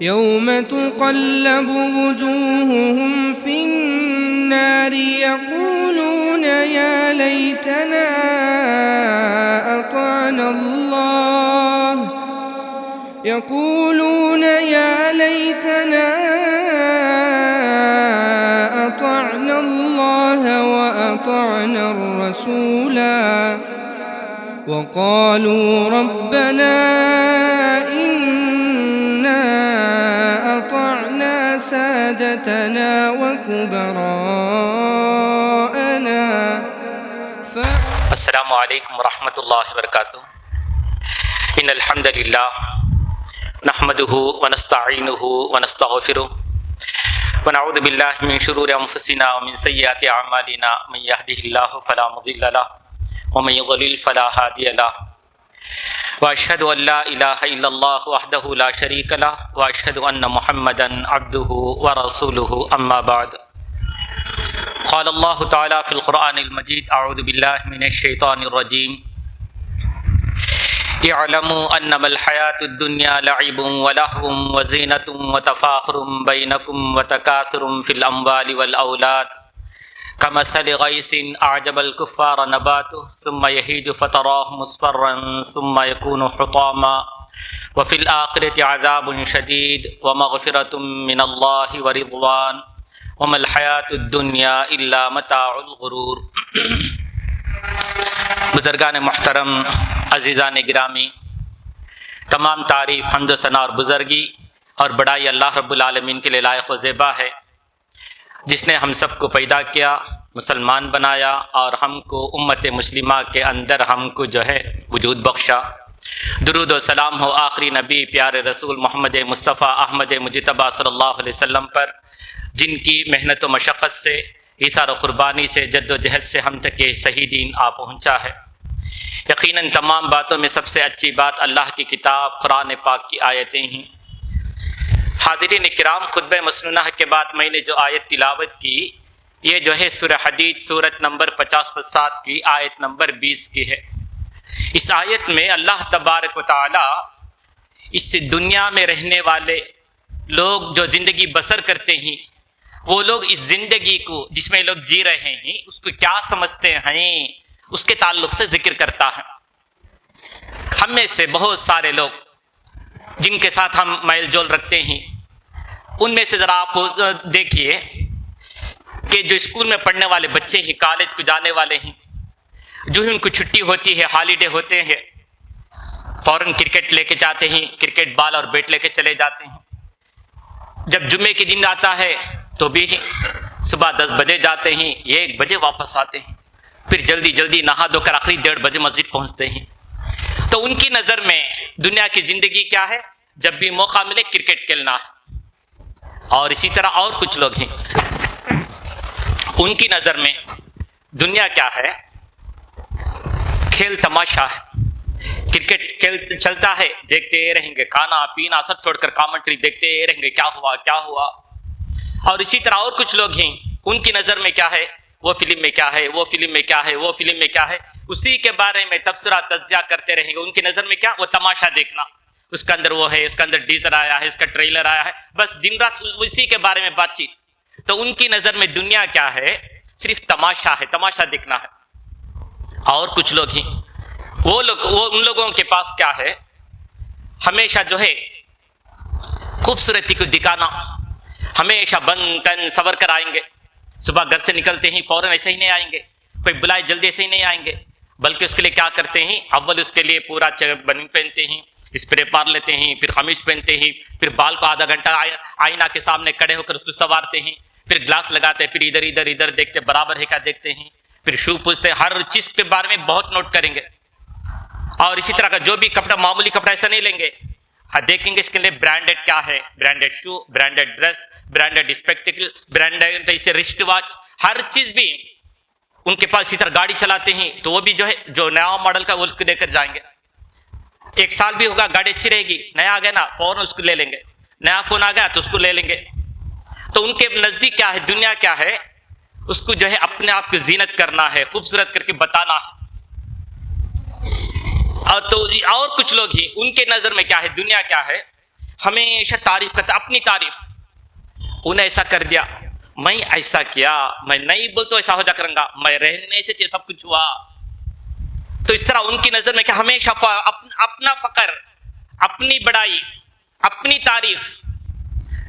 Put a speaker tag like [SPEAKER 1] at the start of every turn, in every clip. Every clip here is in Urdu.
[SPEAKER 1] يوم تقلب وجوههم في النار يقولون يا ليتنا أطعنا الله وأطعنا الرسولا وقالوا ربنا سادتنا وكبراءنا
[SPEAKER 2] السلام علیکم ورحمۃ اللہ وبرکاتہ۔ ان الحمد للہ نحمده ونستعینه ونستغفره ونعوذ باللہ من شرور انفسنا ومن سیئات اعمالنا من يهده الله فلا مضل له ومن يضلل فلا هادي له واشهد ان لا اله الا الله وحده لا شريك له واشهد ان محمدا عبده ورسوله اما بعد قال الله تعالى في القرآن المجيد اعوذ بالله من الشيطان الرجيم اعلموا انما الحياة الدنيا لعب ولهو وزينة وتفاخر بينكم وتكاثر في الاموال والاولاد كمثل غيث أعجب الكفار نباته ثم يهيج فتراه مصفرا ثم يكون حطاما وفي الآخرة عذاب شديد ومغفرة من الله ورضوان وما الحياة الدنيا إلا متاع الغرور۔ بزرگان محترم، عزیزان گرامی، تمام تعریف، حمد و ثنا اور بزرگی اور بڑائی اللہ رب العالمین کے لیے لائق و زیبا ہے، جس نے ہم سب کو پیدا کیا، مسلمان بنایا اور ہم کو امت مسلمہ کے اندر ہم کو جو ہے وجود بخشا۔ درود و سلام ہو آخری نبی پیارے رسول محمد مصطفیٰ احمد مجتبیٰ صلی اللہ علیہ وسلم پر، جن کی محنت و مشقت سے، ایثار و قربانی سے، جد و جہد سے ہم تک یہ صحیح دین آ پہنچا ہے۔ یقیناً تمام باتوں میں سب سے اچھی بات اللہ کی کتاب قرآن پاک کی آیتیں ہیں۔ حاضرین کرام، خطبہ مسنونہ کے بعد میں نے جو آیت تلاوت کی، یہ جو ہے سورہ حدید سورت نمبر 50/7 کی آیت نمبر 20 کی ہے۔ اس آیت میں اللہ تبارک و تعالی اس دنیا میں رہنے والے لوگ جو زندگی بسر کرتے ہیں، وہ لوگ اس زندگی کو جس میں لوگ جی رہے ہیں اس کو کیا سمجھتے ہیں، اس کے تعلق سے ذکر کرتا ہے۔ ہم میں سے بہت سارے لوگ جن کے ساتھ ہم میل جول رکھتے ہیں، ان میں سے ذرا آپ دیکھیے کہ جو اسکول میں پڑھنے والے بچے ہیں، کالج کو جانے والے ہیں، جو ہی ان کو چھٹی ہوتی ہے، ہالیڈے ہوتے ہیں، فوراً کرکٹ لے کے جاتے ہیں، کرکٹ بال اور بیٹ لے کے چلے جاتے ہیں۔ جب جمعے کے دن آتا ہے تو بھی صبح 10 بجے جاتے ہیں، 1 بجے واپس آتے ہیں، پھر جلدی جلدی نہا دھو کر آخری 1:30 بجے مسجد پہنچتے ہیں۔ تو ان کی نظر میں دنیا کی زندگی کیا ہے؟ جب بھی موقع ملے کرکٹ کھیلنا ہے۔ اور اسی طرح اور کچھ لوگ ہیں، ان کی نظر میں دنیا کیا ہے؟ کھیل تماشا ہے۔ کرکٹ کھیل چلتا ہے، دیکھتے رہیں گے، کھانا پینا سب چھوڑ کر کامنٹری دیکھتے رہیں گے، کیا ہوا کیا ہوا۔ اور اسی طرح اور کچھ لوگ ہیں، ان کی نظر میں کیا ہے؟ وہ فلم میں کیا ہے، وہ فلم میں کیا ہے، وہ فلم میں کیا ہے، اسی کے بارے میں تبصرہ تجزیہ کرتے رہیں گے۔ ان کی نظر میں کیا؟ وہ تماشا دیکھنا، اس کے اندر وہ ہے، اس کے اندر ٹیزر آیا ہے، اس کا ٹریلر آیا ہے، بس دن رات اسی کے بارے میں بات چیت۔ تو ان کی نظر میں دنیا کیا ہے؟ صرف تماشا ہے، تماشا دیکھنا ہے۔ اور کچھ لوگ ہیں، وہ ان لوگوں کے پاس کیا ہے؟ ہمیشہ جو ہے خوبصورتی کو دکھانا، ہمیشہ بن تن سور کر آئیں گے، صبح گھر سے نکلتے ہیں فوراً ایسے ہی نہیں آئیں گے، کوئی بلائے جلدی ایسے ہی نہیں آئیں گے، بلکہ اس کے لیے کیا کرتے ہیں؟ اول اس کے لیے پورا بنی پہنتے ہیں، اسپرے مار لیتے ہیں، پھر قمیص پہنتے ہیں، پھر بال کو آدھا گھنٹہ آئینہ کے سامنے کھڑے ہو کر اس کو سنوارتے ہیں، پھر گلاس لگاتے ہیں، پھر ادھر دیکھتے برابر ہے کیا دیکھتے ہیں، پھر شو پوچھتے ہیں، ہر چیز کے بارے میں بہت نوٹ کریں گے۔ اور اسی طرح کا جو بھی کپڑا، معمولی کپڑا ایسا نہیں لیں گے، دیکھیں گے اس کے لیے برانڈیڈ کیا ہے، branded shoe, branded dress, branded spectacle, branded ایسے رسٹ واچ، ہر چیز بھی ان کے پاس۔ اسی طرح گاڑی چلاتے ہیں تو وہ بھی جو ہے جو نیا ماڈل کا وہ اس کو لے کر جائیں گے۔ 1 سال بھی ہوگا، گاڑی اچھی رہے گی، نیا آ گیا نا فوراً اس کو لے لیں گے، نیا فون آ گیا تو اس کو لے لیں گے۔ تو ان کے نزدیک کیا ہے؟ دنیا کیا ہے؟ اس کو جو ہے اپنے آپ کی زینت کرنا ہے، خوبصورت کر کے بتانا ہے۔ اور کچھ لوگ ہی ان کے نظر میں کیا ہے؟ دنیا کیا ہے؟ ہمیشہ تعریف کرتے، اپنی تعریف. انہیں ایسا کر دیا، میں ایسا کیا، میں نہیں بولتا ایسا ہو جا کروں گا، میں رہنے سے سب کچھ ہوا. تو اس طرح ان کی نظر میں کہ ہمیشہ اپنا فخر، اپنی بڑائی، اپنی تعریف.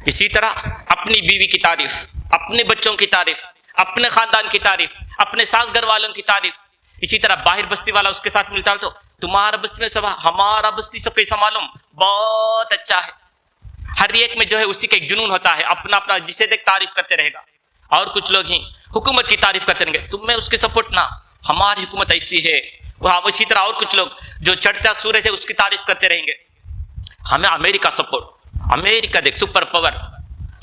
[SPEAKER 2] اسی طرح اپنی بیوی کی تعریف، اپنے بچوں کی تعریف، اپنے خاندان کی تعریف، اپنے ساس گھر والوں کی تعریف. اسی طرح باہر بستی والا اس کے ساتھ ملتا ہے تو تمہارا بستی میں سب، ہمارا بستی سب کیسا معلوم، بہت اچھا ہے. ہر ایک میں جو ہے اسی کا ایک جنون ہوتا ہے، اپنا اپنا جسے دیکھ تعریف کرتے رہے گا. اور کچھ لوگ ہی حکومت کی تعریف کرتے رہیں گے، تم میں اس کے سپورٹ نہ، ہماری حکومت ایسی ہے. وہ اسی طرح اور کچھ لوگ جو چڑھتا سورج ہے اس کی تعریف کرتے رہیں گے، ہمیں امریکہ سپورٹ، امریکہ دیکھ سپر پاور،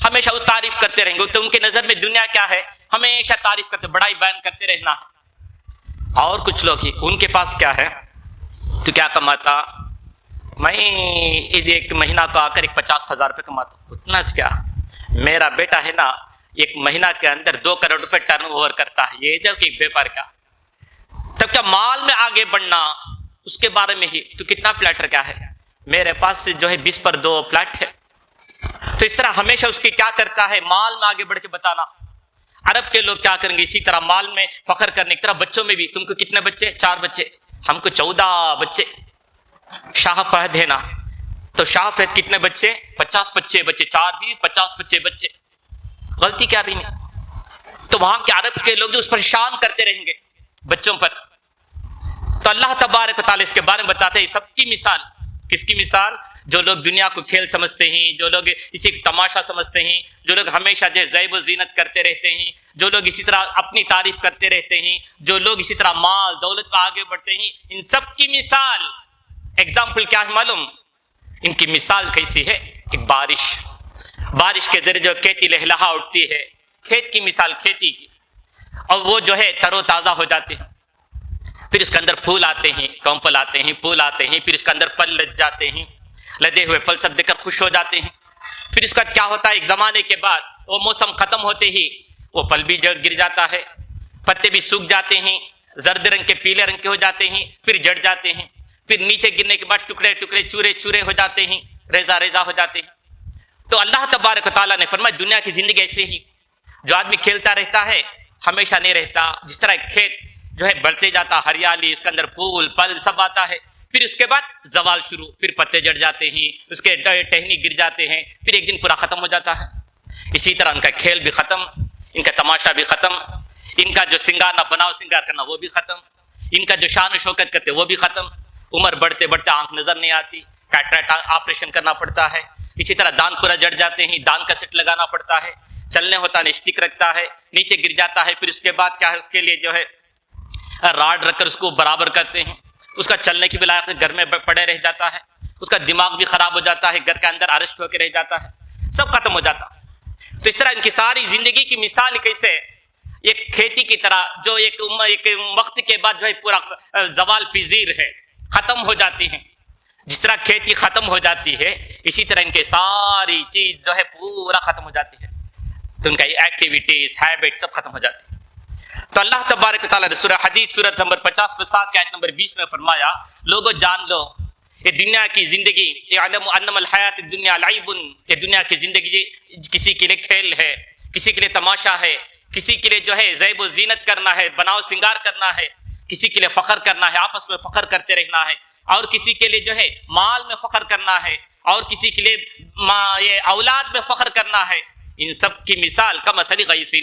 [SPEAKER 2] ہمیشہ وہ تعریف کرتے رہیں گے. تو ان کے نظر میں دنیا کیا ہے، ہمیشہ تعریف کرتے، بڑائی بیان کرتے رہنا ہے. اور کچھ لوگ ہی ان کے پاس کیا ہے، تو کیا کماتا، میں ایک مہینہ کو آ کر 50,000 روپے کماتا ہوں. اتنا کیا، میرا بیٹا ہے نا ایک مہینہ کے اندر 2 کروڑ روپے ٹرن اوور کرتا ہے. یہ جو کہ بیپار کا، تب کیا مال میں آگے بڑھنا، اس کے بارے میں ہی. تو کتنا فلیٹر کیا ہے، میرے پاس جو ہے 20 پر 2 فلیٹ ہے. تو اس طرح ہمیشہ اس کی کیا کرتا ہے، مال میں آگے بڑھ کے بتانا. عرب کے لوگ کیا کریں گے، اسی طرح مال میں فخر کرنے کی طرح بچوں میں بھی. تم کو کتنے بچے، 4 بچے، ہم کو 14 بچے. شاہ فہد ہے نا، تو شاہ فہد کتنے بچے، 50 بچے، 4 بھی 50 بچے. غلطی کیا بھی نہیں. تو وہاں کے عرب کے لوگ جو اس پر شان کرتے رہیں گے بچوں پر. تو اللہ تبارک و تعالیٰ اس کے بارے میں بتاتے ہیں سب کی مثال. کس کی مثال، جو لوگ دنیا کو کھیل سمجھتے ہیں، جو لوگ اسی کو تماشا سمجھتے ہیں، جو لوگ ہمیشہ جو زیب و زینت کرتے رہتے ہیں، جو لوگ اسی طرح اپنی تعریف کرتے رہتے ہیں، جو لوگ اسی طرح مال دولت پہ آگے بڑھتے ہیں، ان سب کی مثال، ایگزامپل کیا ہے معلوم، ان کی مثال کیسی ہے، ایک بارش کے ذریعے جو کھیتی لہلہا اٹھتی ہے، کھیت کی مثال کھیتی کی، اور وہ جو ہے تر و تازہ ہو جاتے ہیں. پھر اس کے اندر پھول آتے ہیں، کمپل آتے ہیں، پھول آتے ہیں، پھر اس کے اندر پل لگ جاتے ہیں، لدے ہوئے پل سب دیکھ کر خوش ہو جاتے ہیں. پھر اس کا کیا ہوتا ہے، ایک زمانے کے بعد وہ موسم ختم ہوتے ہی وہ پل بھی گر جاتا ہے، پتے بھی سوکھ جاتے ہیں، زرد رنگ کے پیلے رنگ کے ہو جاتے ہیں، پھر جڑ جاتے ہیں، پھر نیچے گرنے کے بعد ٹکڑے ٹکڑے چورے چورے ہو جاتے ہیں، ریزہ ریزہ ہو جاتے ہیں. تو اللہ تبارک و تعالیٰ نے فرمایا دنیا کی زندگی ایسے ہی، جو آدمی کھیلتا رہتا ہے ہمیشہ نہیں رہتا. جس طرح ایک کھیت جو ہے بڑھتے جاتا، ہریالی، اس کے اندر پھول پل سب آتا ہے، پھر اس کے بعد زوال شروع، پھر پتے جڑ جاتے ہیں، اس کے ٹہنی گر جاتے ہیں، پھر ایک دن پورا ختم ہو جاتا ہے. اسی طرح ان کا کھیل بھی ختم، ان کا تماشا بھی ختم، ان کا جو سنگار نہ بناؤ سنگار کرنا وہ بھی ختم، ان کا جو شان و شوکت کرتے وہ بھی ختم. عمر بڑھتے بڑھتے آنکھ نظر نہیں آتی، کیٹریکٹ آپریشن کرنا پڑتا ہے. اسی طرح دان پورا جڑ جاتے ہیں، دان کا سیٹ لگانا پڑتا ہے، چلنے ہوتا ہے اسٹک رکھتا ہے، نیچے گر جاتا ہے. پھر اس کے بعد کیا ہے، اس کے لیے جو ہے راڈ رکھ کر اس کو برابر کرتے ہیں. اس کا چلنے کی بلا گھر میں پڑے رہ جاتا ہے، اس کا دماغ بھی خراب ہو جاتا ہے، گھر کے اندر ارسٹ ہو کے رہ جاتا ہے، سب ختم ہو جاتا. تو اس طرح ان کی ساری زندگی کی مثال کیسے، ایک کھیتی کی طرح جو ایک وقت کے بعد جو ہے پورا زوال پذیر ہے، ختم ہو جاتی ہیں. جس طرح کھیتی ختم ہو جاتی ہے اسی طرح ان کے ساری چیز جو ہے پورا ختم ہو جاتی ہے. تو ان کا ایکٹیویٹیز، ہیبٹ سب ختم ہو جاتی ہے. تو اللہ تبارک و تعالیٰ نے سورہ حدید سورۃ نمبر 50 کے آیت نمبر 20 میں فرمایا، لوگوں جان لو یہ دنیا کی زندگی، اعلموا انما الحیات الدنیا لعب، یہ دنیا کی زندگی کسی کے لیے کھیل ہے، کسی کے لیے تماشا ہے، کسی کے لیے جو ہے زیب و زینت کرنا ہے، بناؤ سنگار کرنا ہے، کسی کے لیے فخر کرنا ہے، آپس میں فخر کرتے رہنا ہے، اور کسی کے لیے جو ہے مال میں فخر کرنا ہے، اور کسی کے لیے یہ اولاد میں فخر کرنا ہے. ان سب کی مثال کمثل غیث،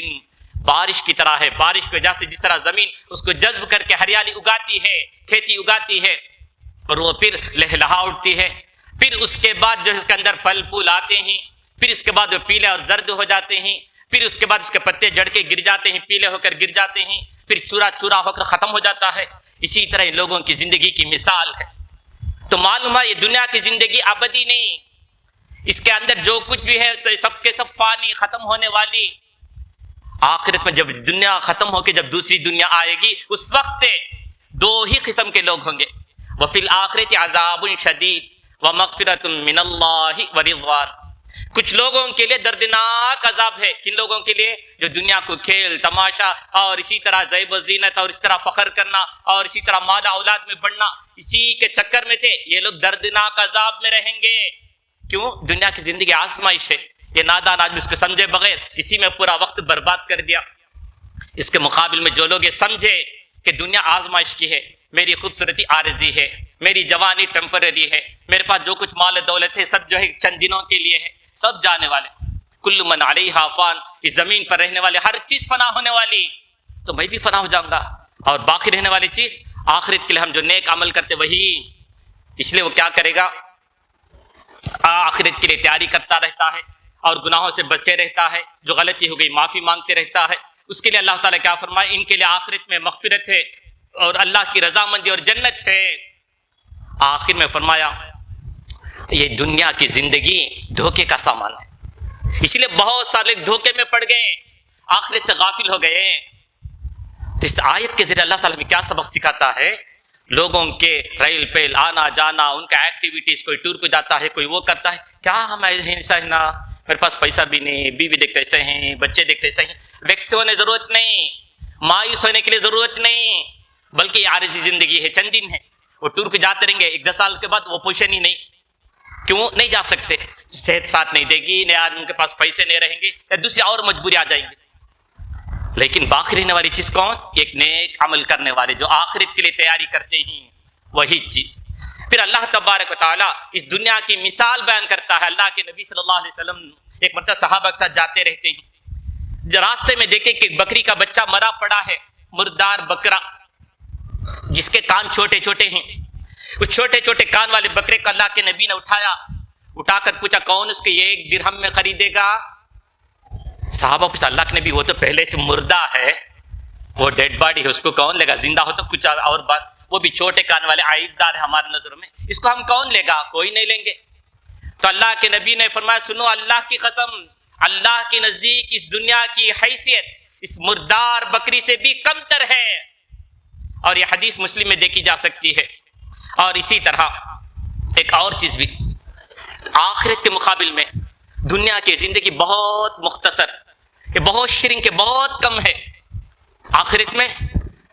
[SPEAKER 2] بارش کی طرح ہے. بارش کی وجہ سے جس طرح زمین اس کو جذب کر کے ہریالی اگاتی ہے، کھیتی اگاتی ہے، اور وہ پھر لہلہا اٹھتی ہے. پھر اس کے بعد جو اس کے اندر پھل پھول آتے ہیں، پھر اس کے بعد وہ پیلے اور زرد ہو جاتے ہیں، پھر اس کے بعد اس کے پتے جڑ کے گر جاتے ہیں، پیلے ہو کر گر جاتے ہیں، پھر چورا چورا ہو کر ختم ہو جاتا ہے. اسی طرح ان لوگوں کی زندگی کی مثال ہے. تو معلوم ہے یہ دنیا کی زندگی ابدی نہیں، اس کے اندر جو کچھ بھی ہے سب کے سب فانی، ختم ہونے والی. آخرت میں جب دنیا ختم ہو کے جب دوسری دنیا آئے گی اس وقت 2 ہی قسم کے لوگ ہوں گے. وفی الآخرۃ عذاب شدید ومغفرۃ من اللہ ورضوان. کچھ لوگوں کے لیے دردناک عذاب ہے. کن لوگوں کے لیے؟ جو دنیا کو کھیل تماشا اور اسی طرح زیب و زینت اور اس طرح فخر کرنا اور اسی طرح مال اولاد میں بڑھنا، اسی کے چکر میں تھے، یہ لوگ دردناک عذاب میں رہیں گے. کیوں؟ دنیا کی زندگی آزمائش ہے. یہ نادان آدمی اس کو سمجھے بغیر اسی میں پورا وقت برباد کر دیا. اس کے مقابل میں جو لوگ یہ سمجھے کہ دنیا آزمائش کی ہے، میری خوبصورتی عارضی ہے، میری جوانی ٹیمپرری ہے، میرے پاس جو کچھ مال دولت ہے سب جو ہے چند دنوں کے لیے ہے، سب جانے والے. کل من علیہا فان، اس زمین پر رہنے والے ہر چیز فنا ہونے والی، تو میں بھی فنا ہو جاؤں گا. اور باقی رہنے والی چیز آخرت کے لیے ہم جو نیک عمل کرتے وہی. اس لیے وہ کیا کرے گا؟ آخرت کے لیے تیاری کرتا رہتا ہے اور گناہوں سے بچے رہتا ہے، جو غلطی ہو گئی معافی مانگتے رہتا ہے. اس کے لیے اللہ تعالیٰ کیا فرمائے؟ ان کے لیے آخرت میں مغفرت ہے اور اللہ کی رضامندی اور جنت ہے. آخر میں فرمایا یہ دنیا کی زندگی دھوکے کا سامان ہے. اسی لیے بہت سارے دھوکے میں پڑ گئے، آخرت سے غافل ہو گئے. اس آیت کے ذریعے اللہ تعالیٰ ہمیں کیا سبق سکھاتا ہے؟ لوگوں کے ریل پیل آنا جانا، ان کا ایکٹیویٹیز، کوئی ٹور کو جاتا ہے، کوئی وہ کرتا ہے. کیا ہم ایسا ہے نا، میرے پاس پیسہ بھی نہیں، بیوی دیکھتے ایسے ہیں، بچے دیکھتے ایسے ہیں. ویکس ہونے ضرورت نہیں، مایوس ہونے کے لیے ضرورت نہیں، بلکہ یہ عارضی زندگی ہے، چند دن ہے. وہ ٹور کو جاتے رہیں گے، 1-10 سال کے بعد وہ پوزیشن ہی نہیں. کیوں نہیں جا سکتے؟ صحت ساتھ نہیں دے گی، نئے آدمی کے پاس پیسے نہیں رہیں گے، یا دوسری اور مجبوری آ جائیں گی. لیکن باقی رہنے والی چیز کون؟ ایک نیک عمل کرنے والے جو آخرت کے لیے تیاری کرتے ہیں، وہی چیز. پھر اللہ تبارک و تعالیٰ اس دنیا کی مثال بیان کرتا ہے. اللہ کے نبی صلی اللہ علیہ وسلم ایک مرتبہ صحابہ کے ساتھ جاتے رہتے ہیں، راستے میں دیکھیں کہ بکری کا بچہ مرا پڑا ہے، مردار بکرا جس کے کان چھوٹے چھوٹے ہیں. اس چھوٹے چھوٹے کان والے بکرے کو اللہ کے نبی نے اٹھا کر پوچھا کون اس کو 1 درہم میں خریدے گا؟ صحابہ پوچھا اللہ کے نبی وہ تو پہلے سے مردہ ہے، وہ ڈیڈ باڈی ہے، اس کو کون لے گا؟ زندہ ہو تو کچھ اور بات، وہ بھی چھوٹے کان والے عیب دار ہے ہماری نظر میں، اس کو ہم کون لے گا؟ کوئی نہیں لیں گے. تو اللہ کے نبی نے فرمایا سنو اللہ کی قسم، اللہ کے نزدیک اس دنیا کی حیثیت اس مردار بکری سے بھی کم تر ہے. اور یہ حدیث مسلم میں دیکھی جا سکتی ہے. اور اسی طرح ایک اور چیز بھی، آخرت کے مقابل میں دنیا کی زندگی بہت مختصر، یہ بہت شرنک ہے، بہت کم ہے. آخرت میں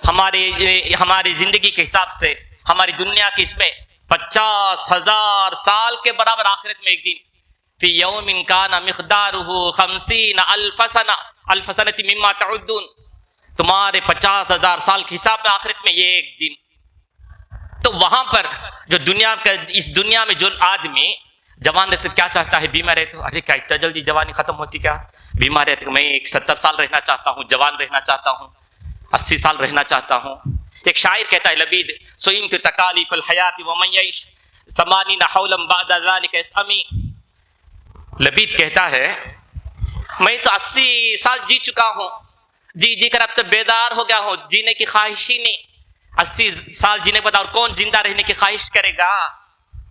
[SPEAKER 2] ہماری زندگی کے حساب سے ہماری دنیا کی اس میں 50,000 سال کے برابر آخرت میں ایک دن. فی یوم کان مقدارہ 50,000 سنہ، 1000 سنۃ مما تعدون، تمہارے 50,000 سال کے حساب میں آخرت میں یہ ایک دن. تو وہاں پر جو اس دنیا میں جو آدمی جوان رہتے کیا چاہتا ہے؟ بیمار رہتے ہو، ارے کیا اتنا جلدی جوانی ختم ہوتی؟ کیا بیمار رہتے میں 70 سال رہنا چاہتا ہوں، جوان رہنا چاہتا ہوں، 80 سال رہنا چاہتا ہوں. ایک شاعر کہتا ہے لبید سئمت تکالیف الحیات ومن یعش 80 حولا بعد ذلک یسأمی. لبید کہتا ہے میں تو 80 سال جی چکا ہوں، جی کر اب تو بیدار ہو گیا ہوں، جینے کی خواہش ہی نہیں. 80 سال جینے کے بعد اور کون زندہ رہنے کی خواہش کرے گا؟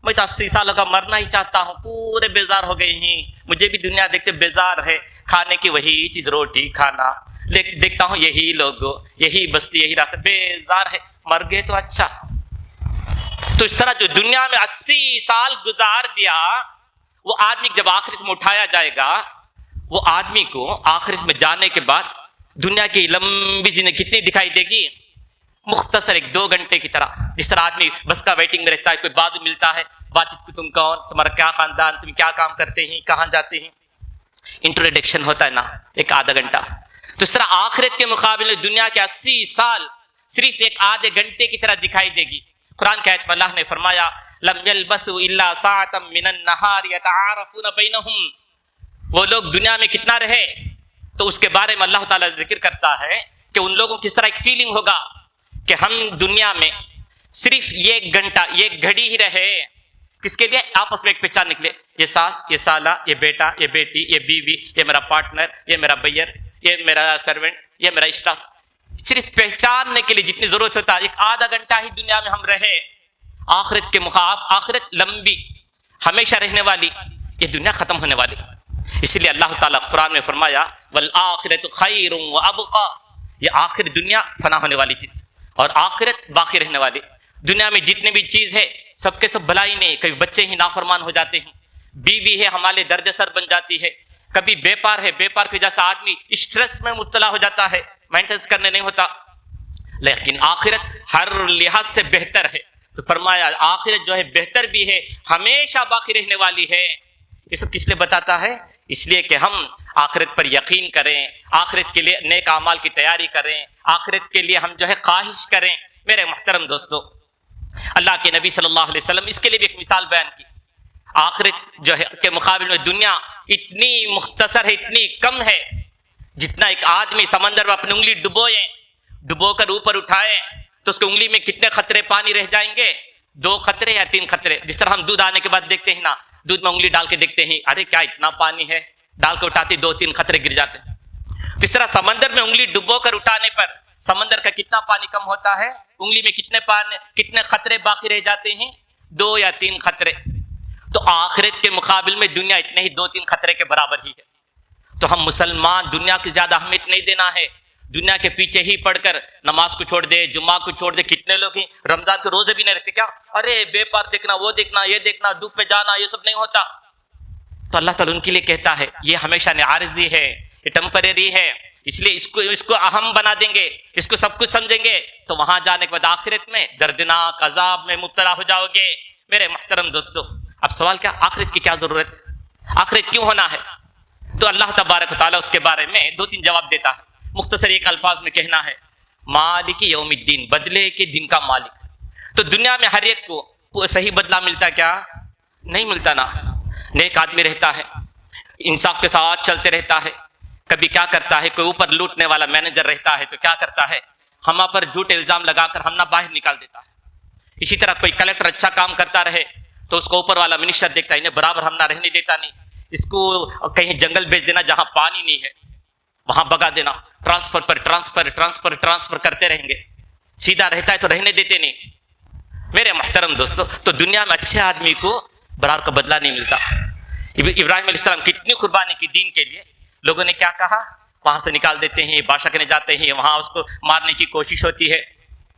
[SPEAKER 2] میں تو 80 سالوں کا مرنا ہی چاہتا ہوں. پورے بیزار ہو گئے ہیں، مجھے بھی دنیا دیکھتے بیزار ہے، کھانے کی وہی چیز روٹی کھانا، دیکھتا ہوں یہی لوگ، یہی بستی، یہی راستہ، بیزار ہے، مر گئے تو اچھا. تو اس طرح جو دنیا میں 80 سال گزار دیا، وہ آدمی جب آخرت میں اٹھایا جائے گا، وہ آدمی کو آخرت میں جانے کے بعد دنیا کی لمبی زندگی کتنی دکھائی دے گی؟ مختصر 1-2 گھنٹے کی طرح. جس طرح آدمی بس کا ویٹنگ میں رہتا ہے، کوئی بعد ملتا ہے، بات چیت کو تم کون، تمہارا کیا خاندان، تم کیا کام کرتے ہیں، کہاں جاتے ہیں، انٹروڈکشن ہوتا ہے نا، 1-آدھا گھنٹہ. تو اس طرح آخرت کے مقابلے دنیا کے 80 سال صرف 1-آدھے گھنٹے کی طرح دکھائی دے گی. قرآن کی آیت میں اللہ نے فرمایا لم يلبثوا الا ساعة من النهار يتعارفون بينهم. وہ لوگ دنیا میں کتنا رہے، تو اس کے بارے میں اللہ تعالیٰ ذکر کرتا ہے کہ ان لوگوں کس طرح ایک فیلنگ ہوگا کہ ہم دنیا میں صرف 1 گھنٹہ، 1 گھڑی ہی رہے. کس کے لیے؟ آپس میں ایک پہچان نکلے، یہ ساس، یہ سالہ، یہ بیٹا، یہ بیٹی، یہ بیوی، یہ میرا پارٹنر، یہ میرا بائر، یہ میرا سرونٹ، یہ میرا اسٹاف. صرف پہچاننے کے لیے جتنی ضرورت ہوتا ہے 1-آدھا گھنٹہ ہی دنیا میں ہم رہے. آخرت کے مقابل آخرت لمبی، ہمیشہ رہنے والی، یہ دنیا ختم ہونے والی. اسی لیے اللہ تعالیٰ قرآن میں فرمایا والآخرۃ خیر وابقیٰ. یہ آخر دنیا فنا ہونے والی چیز اور آخرت باقی رہنے والی. دنیا میں جتنے بھی چیز ہے سب کے سب بھلائی نہیں. کبھی بچے ہی نافرمان ہو جاتے ہیں، بیوی ہے ہمارے درد سر بن جاتی ہے، کبھی بیپار ہے، بیپار کی وجہ سے آدمی اسٹریس میں مبتلا ہو جاتا ہے، مینٹینس کرنے نہیں ہوتا. لیکن آخرت ہر لحاظ سے بہتر ہے. تو فرمایا آخرت جو ہے بہتر بھی ہے، ہمیشہ باقی رہنے والی ہے. یہ سب کس لیے بتاتا ہے؟ اس لیے کہ ہم آخرت پر یقین کریں، آخرت کے لیے نیک اعمال کی تیاری کریں، آخرت کے لیے ہم جو ہے خواہش کریں۔ میرے محترم دوستو، اللہ کے نبی صلی اللہ علیہ وسلم اس کے لیے بھی ایک مثال بیان کی۔ آخرت جو ہے کے مقابل میں دنیا اتنی مختصر ہے، اتنی کم ہے، جتنا ایک آدمی سمندر میں اپنی انگلی ڈبو کر اوپر اٹھائے تو اس کی انگلی میں کتنے قطرے پانی رہ جائیں گے؟ 2 قطرے یا 3 قطرے۔ جس طرح ہم دودھ آنے کے بعد دیکھتے ہیں نا، دودھ میں انگلی ڈال کے دیکھتے ہیں، ارے کیا اتنا پانی ہے، ڈال کے اٹھاتے 2-3 قطرے گر جاتے ہیں۔ اس طرح سمندر میں انگلی ڈبو کر اٹھانے پر سمندر کا کتنا پانی کم ہوتا ہے؟ انگلی میں کتنے قطرے باقی رہ جاتے ہیں؟ 2 یا 3 قطرے۔ تو آخرت کے مقابل میں دنیا اتنے ہی 2-3 قطرے کے برابر ہی ہے۔ تو ہم مسلمان دنیا کی زیادہ اہمیت نہیں دینا ہے، دنیا کے پیچھے ہی پڑھ کر نماز کو چھوڑ دے، جمعہ کو چھوڑ دے۔ کتنے لوگ ہیں رمضان کے روزے بھی نہیں رکھتے، کیا ارے بے پار دیکھنا، وہ دیکھنا، یہ دیکھنا، دھوپ پہ جانا، یہ سب نہیں ہوتا۔ تو اللہ تعالیٰ ان کے لیے کہتا ہے یہ ہمیشہ عارضی ہے، یہ ٹیمپریری ہے، اس لیے اس کو اہم بنا دیں گے، اس کو سب کچھ سمجھیں گے تو وہاں جانے کے بعد آخرت میں دردناک عذاب میں مبتلا ہو جاؤ گے۔ میرے محترم دوستو، اب سوال کیا، آخرت کی کیا ضرورت، آخرت کیوں ہونا ہے؟ تو اللہ تبارک و تعالیٰ اس کے بارے میں 2-3 جواب دیتا ہے۔ مختصر ایک الفاظ میں کہنا ہے، مالک یوم الدین، بدلے کے دن کا مالک۔ تو دنیا میں ہر ایک کو صحیح بدلہ ملتا کیا؟ نہیں ملتا نا۔ نیک آدمی رہتا ہے، انصاف کے ساتھ چلتے رہتا ہے، کبھی کیا کرتا ہے، کوئی اوپر لوٹنے والا مینیجر رہتا ہے تو کیا کرتا ہے، ہم پر جھوٹ الزام لگا کر ہم نہ باہر نکال دیتا ہے۔ اسی طرح کوئی کلیکٹر اچھا کام کرتا رہے تو اس کو اوپر والا منسٹر دیکھتا ہے، انہیں برابر ہم نہ رہنے دیتا نہیں، اس کو کہیں جنگل بھیج دینا جہاں پانی نہیں ہے، وہاں بگا دینا، ٹرانسفر کرتے رہیں گے۔ سیدھا رہتا ہے تو رہنے دیتے نہیں۔ میرے محترم دوستو، تو دنیا میں اچھے آدمی کو برابر کا بدلہ نہیں ملتا۔ ابراہیم علیہ السلام کتنی قربانی کی دین کے لیے، لوگوں نے کیا کہا، وہاں سے نکال دیتے ہیں، بادشاہ کے جاتے ہیں، وہاں اس کو مارنے کی کوشش ہوتی ہے۔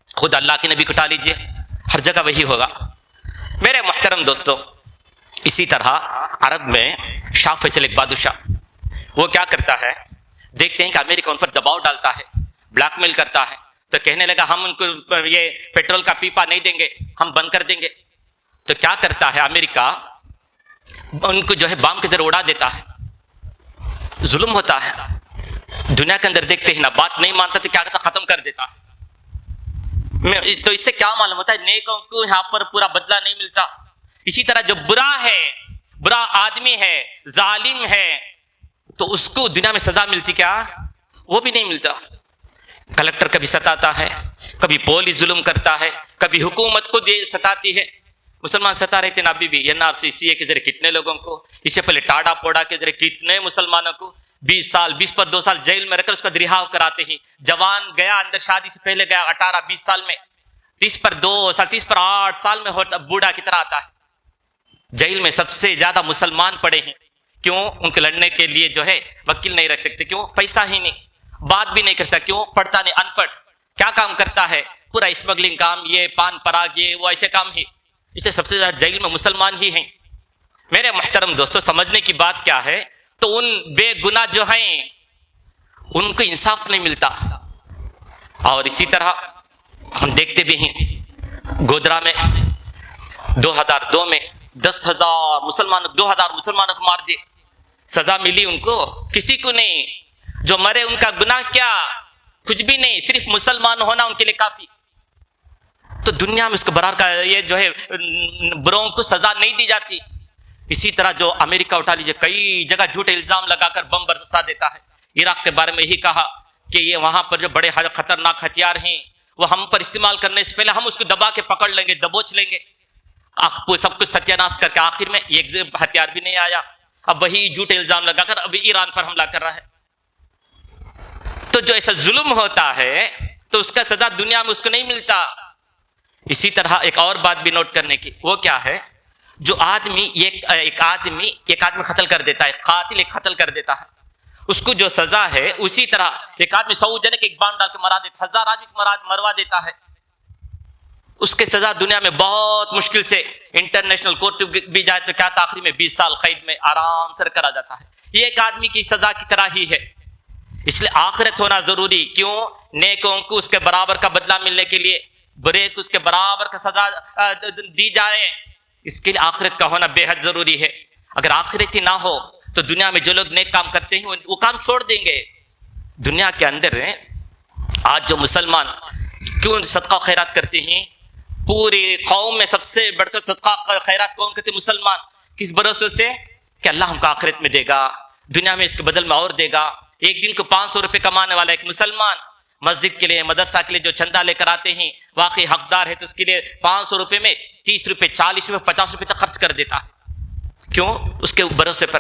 [SPEAKER 2] خود اللہ کے نبی کو اٹھا لیجیے، ہر جگہ وہی ہوگا۔ میرے محترم دوستو، اسی طرح عرب میں شاہ فیصل ایک بادشاہ، وہ کیا کرتا ہے، دیکھتے ہیں کہ امریکہ ان پر دباؤ ڈالتا ہے، بلیک میل کرتا ہے، تو کہنے لگا ہم ان کو یہ پیٹرول کا پیپا نہیں دیں گے، ہم بند کر دیں گے۔ تو کیا کرتا ہے امریکہ، ان کو جو ہے بام کے ذریعے اڑا دیتا ہے۔ ظلم ہوتا ہے دنیا کے اندر، دیکھتے ہیں نا، بات نہیں مانتا تو کیا کرتا، ختم کر دیتا ہے۔ تو اس سے کیا معلوم ہوتا ہے، نیکوں کو یہاں پر پورا بدلہ نہیں ملتا۔ اسی طرح جو برا ہے، برا آدمی ہے، ظالم ہے، تو اس کو دنیا میں سزا ملتی کیا؟ وہ بھی نہیں ملتا۔ کلکٹر کبھی ستاتا ہے، کبھی پولیس ظلم کرتا ہے، کبھی حکومت خود یہ ستاتی ہے۔ مسلمان ستا رہتے ہیں ابھی بھی، NRC کے ذریعے کتنے لوگوں کو، اس سے پہلے ٹاڈا پوڈا کے ذریعے کتنے مسلمانوں کو 20 سال 20 پر 2 سال جیل میں رکھ کر اس کا رہا کراتے ہیں۔ جوان گیا اندر، شادی سے پہلے گیا 18-20 سال میں، 30 پر 2 سال 30 پر 8 سال میں ہوتا، بوڑھا کی طرح آتا ہے۔ جیل میں سب سے زیادہ مسلمان پڑے ہیں، کیوں؟ ان کے لڑنے کے لیے جو ہے وکیل نہیں رکھ سکتے، کیوں؟ پیسہ ہی نہیں، بات بھی نہیں کرتا، کیوں؟ پڑھتا نہیں، ان پڑھ، کیا کام کرتا ہے؟ پورا اسمگلنگ کام، یہ پان پراگ، یہ وہ ایسے کام ہی، اس لیے سب سے زیادہ جیل میں مسلمان ہی ہیں۔ میرے محترم دوستو، سمجھنے کی بات کیا ہے، تو ان بے گناہ جو ہیں ان کو انصاف نہیں ملتا۔ اور اسی طرح ہم دیکھتے بھی ہیں، گودرا میں 2002 میں 10,000 مسلمانوں 2000 مسلمانوں کو مار دیے، سزا ملی ان کو؟ کسی کو نہیں۔ جو مرے ان کا گناہ کیا؟ کچھ بھی نہیں، صرف مسلمان ہونا ان کے لیے کافی۔ تو دنیا میں اس کو برار کا یہ جو ہے بروں کو سزا نہیں دی جاتی۔ اسی طرح جو امریکہ اٹھا لیجیے، کئی جگہ جھوٹے الزام لگا کر بم برسا دیتا ہے۔ عراق کے بارے میں یہی کہا کہ یہ وہاں پر جو بڑے خطرناک ہتھیار ہیں وہ ہم پر استعمال کرنے سے پہلے ہم اس کو دبا کے پکڑ لیں گے، دبوچ لیں گے، سب کچھ ستیہ ناش کر کے آخر میں ایک ہتھیار بھی نہیں آیا۔ اب وہی جھوٹے الزام لگا کر ابھی ایران پر حملہ کر رہا ہے۔ تو جو ایسا ظلم ہوتا ہے تو اس کا سزا دنیا میں اس کو نہیں ملتا۔ اسی طرح ایک اور بات بھی نوٹ کرنے کی، وہ کیا ہے، جو آدمی ایک آدمی قتل کر دیتا ہے، قاتل ایک قتل کر دیتا ہے، اس کو جو سزا ہے اسی طرح ایک آدمی 100 جنے کے ایک بام ڈال کے مرا دیتا، 1000 آدمی کو مروا دیتا ہے، اس کے سزا دنیا میں بہت مشکل سے انٹرنیشنل کورٹ بھی جائے تو کیا آخری میں 20 سال قید میں آرام سے کرا جاتا ہے۔ یہ ایک آدمی کی سزا کی طرح ہی ہے۔ اس لیے آخرت ہونا ضروری، کیوں؟ نیکوں کو اس کے برابر کا بدلہ ملنے کے لیے، برے کو اس کے برابر کا سزا دی جائے، اس کے لیے آخرت کا ہونا بے حد ضروری ہے۔ اگر آخرت ہی نہ ہو تو دنیا میں جو لوگ نیک کام کرتے ہیں وہ کام چھوڑ دیں گے. دنیا کے اندر آج جو مسلمان کیوں صدقہ و خیرات کرتے ہیں؟ پوری قوم میں سب سے بڑھ کر صدقہ خیرات کون کرتے؟ مسلمان. کس بھروسے سے؟ کہ اللہ ہم کو آخرت میں دے گا، دنیا میں اس کے بدل میں اور دے گا. ایک دن کو 500 روپے کمانے والا ایک مسلمان مسجد کے لیے مدرسہ کے لیے جو چندہ لے کر آتے ہیں واقعی حقدار ہے تو اس کے لیے 500 روپے میں 30 روپے 40 روپے 50 روپے تک خرچ کر دیتا ہے. کیوں؟ اس کے بھروسے پر.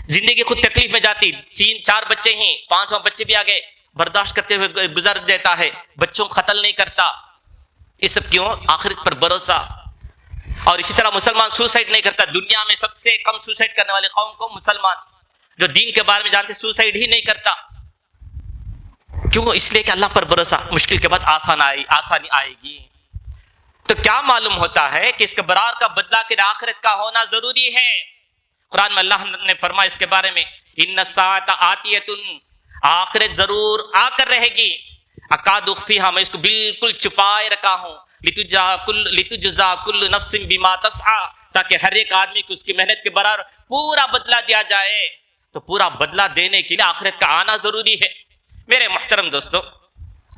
[SPEAKER 2] زندگی خود تکلیف میں جاتی، 3-4 بچے ہیں، 5واں بچے بھی آگے، برداشت کرتے ہوئے گزر دیتا ہے، بچوں کو قتل نہیں کرتا. یہ سب کیوں؟ آخرت پر بھروسہ. اور اسی طرح مسلمان سوسائڈ نہیں کرتا. دنیا میں سب سے کم سوسائڈ کرنے والے قوم کو مسلمان، جو دین کے بارے میں جانتے سوسائڈ ہی نہیں کرتا. کیوں؟ اس لیے کہ اللہ پر بھروسہ. مشکل کے بعد آسانی آئے گی. تو کیا معلوم ہوتا ہے کہ اس کے برار کا بدلہ کے آخرت کا ہونا ضروری ہے. قرآن میں اللہ نے فرمایا اس کے بارے میں ان الساعۃ آتیۃ، آخرت ضرور آ کر رہے گی. اکاد اخفیہا، میں اس کو بالکل چھپائے رکھا ہوں. لتجزا کل نفس بما تسعی، تاکہ ہر ایک آدمی کو اس کی محنت کے برابر پورا بدلہ دیا جائے. تو پورا بدلہ دینے کے لیے آخرت کا آنا ضروری ہے. میرے محترم دوستو،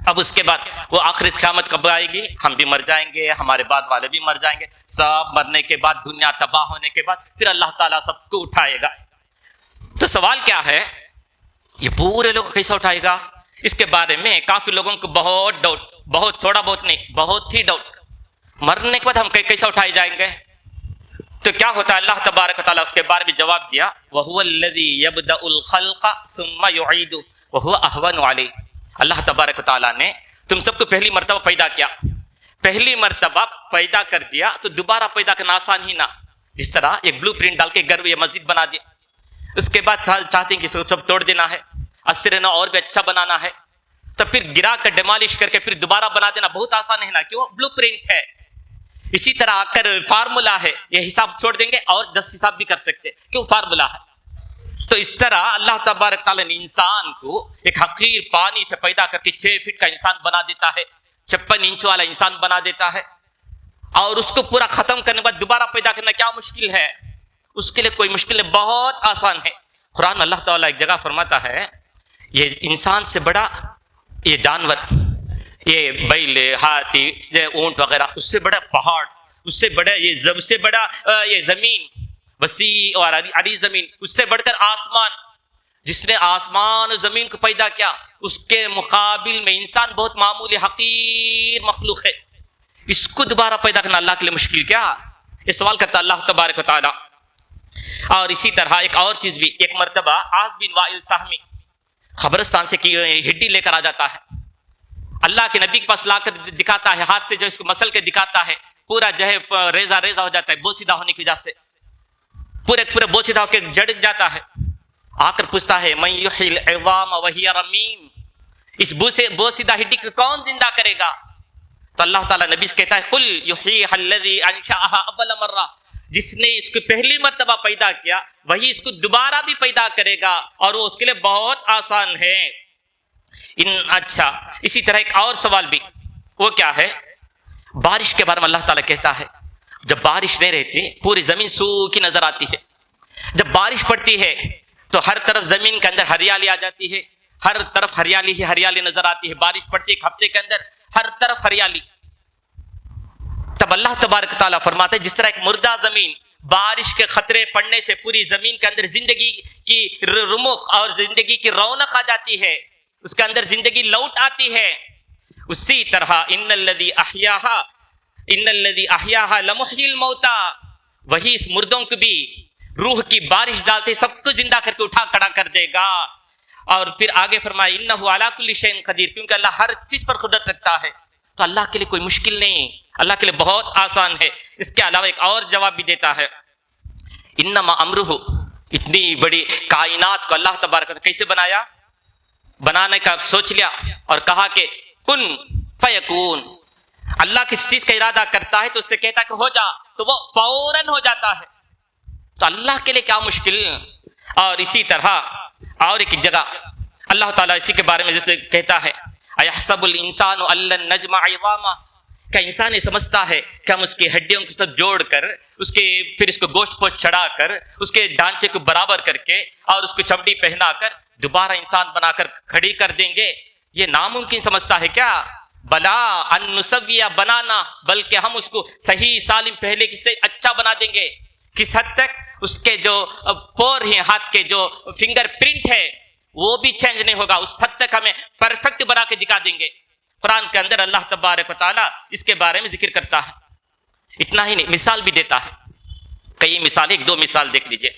[SPEAKER 2] اب اس کے بعد وہ آخرت قیامت کب آئے گی؟ ہم بھی مر جائیں گے، ہمارے بعد والے بھی مر جائیں گے. سب مرنے کے بعد، دنیا تباہ ہونے کے بعد پھر اللہ تعالیٰ سب کو اٹھائے گا. تو سوال کیا ہے؟ یہ پورے لوگ کیسے اٹھائے گا؟ اس کے بارے میں کافی لوگوں کو بہت ڈاؤٹ، بہت تھوڑا بہت نہیں، بہت ہی ڈاؤٹ. مرنے کے بعد ہم کیسے اٹھائے جائیں گے؟ تو کیا ہوتا ہے؟ اللہ تبارک و تعالیٰ اس کے بارے میں جواب دیا وَهُوَ الَّذِي يَبْدَأُ الْخَلْقَ ثُمَّ يُعِيدُ وَهُوَ أَهْوَنُ عَلَيْهِ. اللہ تبارک و تعالیٰ نے تم سب کو پہلی مرتبہ پیدا کیا، پہلی مرتبہ پیدا کر دیا تو دوبارہ پیدا کرنا آسان ہی نہ. جس طرح ایک بلو پرنٹ ڈال کے گھر یا مسجد بنا دیا، اس کے بعد چاہتے ہیں کہ سب توڑ دینا ہے، اثر نہ اور بھی اچھا بنانا ہے، تو پھر گرا کر ڈیمالش کر کے پھر دوبارہ بنا دینا بہت آسان ہے نا. کیوں؟ بلو پرنٹ ہے. اسی طرح آ کر فارمولا ہے، یہ حساب چھوڑ دیں گے اور 10 حساب بھی کر سکتے. کیوں؟ فارمولا ہے. تو اس طرح اللہ تبارک تعالیٰ نے انسان کو ایک حقیر پانی سے پیدا کر کے 6 فٹ کا انسان بنا دیتا ہے، 56 انچ والا انسان بنا دیتا ہے. اور اس کو پورا ختم کرنے کے بعد دوبارہ پیدا کرنا کیا مشکل ہے؟ اس کے لیے کوئی مشکل نہیں، بہت آسان ہے. قرآن میں اللہ تعالیٰ ایک جگہ فرماتا ہے یہ انسان سے بڑا یہ جانور، یہ بیل، ہاتھی، اونٹ وغیرہ، اس سے بڑا پہاڑ، اس سے بڑا اس سے بڑا یہ زمین، وسیع اور عریض زمین، اس سے بڑھ کر آسمان. جس نے آسمان اور زمین کو پیدا کیا اس کے مقابل میں انسان بہت معمولی حقیر مخلوق ہے. اس کو دوبارہ پیدا کرنا اللہ کے لیے مشکل کیا؟ یہ سوال کرتا اللہ تبارک و تعالیٰ. اور اسی طرح ایک اور چیز بھی، ایک مرتبہ عاص بن وائل سہمی قبرستان سے ہڈی لے کر آ جاتا ہے، اللہ کے نبی کے پاس لا کر دکھاتا ہے، ہاتھ سے جو اس کو مسل کے دکھاتا ہے، پورا جو ہے ریزہ ہو جاتا ہے بوسیدہ ہونے کی وجہ سے، پورے بوسیدہ ہو کے جڑ جاتا ہے. آ کر پوچھتا ہے من یحیی العظام وہی رمیم، اس بوسیدہ ہڈی کو کون زندہ کرے گا؟ تو اللہ تعالیٰ نبی سے کہتا ہے قل یحییھا الذی انشأھا اول مرہ، جس نے اس کو پہلی مرتبہ پیدا کیا وہی اس کو دوبارہ بھی پیدا کرے گا، اور وہ اس کے لیے بہت آسان ہے. اچھا، اسی طرح ایک اور سوال بھی، وہ کیا ہے؟ بارش کے بارے میں اللہ تعالیٰ کہتا ہے جب بارش نہیں رہتی پوری زمین سوکھی نظر آتی ہے، جب بارش پڑتی ہے تو ہر طرف زمین کے اندر ہریالی آ جاتی ہے، ہر طرف ہریالی ہی ہریالی نظر آتی ہے. بارش پڑتی ہے ایک ہفتے کے اندر ہر طرف ہریالی. تب اللہ تبارک تعالیٰ فرماتے ہیں جس طرح ایک مردہ زمین بارش کے خطرے پڑنے سے پوری زمین کے اندر زندگی کی رمق اور زندگی کی رونق آ جاتی ہے، اس کے اندر زندگی لوٹ آتی ہے، اسی طرح ان الذی احیاھا لمحیی الموتى، وہی اس مردوں کو بھی روح کی بارش ڈالتے سب کو زندہ کر کے اٹھا کھڑا کر دے گا. اور پھر آگے فرمایا انہ علی کل شیء قدیر، کیونکہ اللہ ہر چیز پر قدرت رکھتا ہے، تو اللہ کے لیے کوئی مشکل نہیں، اللہ کے لیے بہت آسان ہے. اس کے علاوہ ایک اور جواب بھی دیتا ہے انما امرہ، اتنی بڑی کائنات کو اللہ تبارک کیسے بنایا؟ بنانے کا سوچ لیا اور کہا کہ کن فیکون. اللہ کس چیز کا ارادہ کرتا ہے تو اس سے کہتا ہے کہ ہو جا، تو وہ فوراً ہو جاتا ہے. تو اللہ کے لیے کیا مشکل؟ اور اسی طرح اور ایک جگہ اللہ تعالیٰ اسی کے بارے میں جیسے کہتا ہے ایحسب الانسان ان لن نجمع عظامہ، کیا انسان یہ سمجھتا ہے کہ ہم اس کی ہڈیوں کو سب جوڑ کر پھر اس کو گوشت پوش چڑھا کر اس کے ڈھانچے کو برابر کر کے اور اس کو چمڑی پہنا کر دوبارہ انسان بنا کر کھڑی کر دیں گے؟ یہ ناممکن سمجھتا ہے کیا؟ بلا ان نسویہ بنانا، بلکہ ہم اس کو صحیح سالم پہلے سے اچھا بنا دیں گے۔ کس حد تک؟ اس کے جو پور ہیں، ہاتھ کے جو فنگر پرنٹ ہے وہ بھی چینج نہیں ہوگا، اس حد تک ہمیں پرفیکٹ بنا کے دکھا دیں گے۔ قرآن کے اندر اللہ تبارک و تعالیٰ اس کے بارے میں ذکر کرتا ہے۔ اتنا ہی نہیں، مثال بھی دیتا ہے، کئی مثال، ایک دو مثال دیکھ لیجئے۔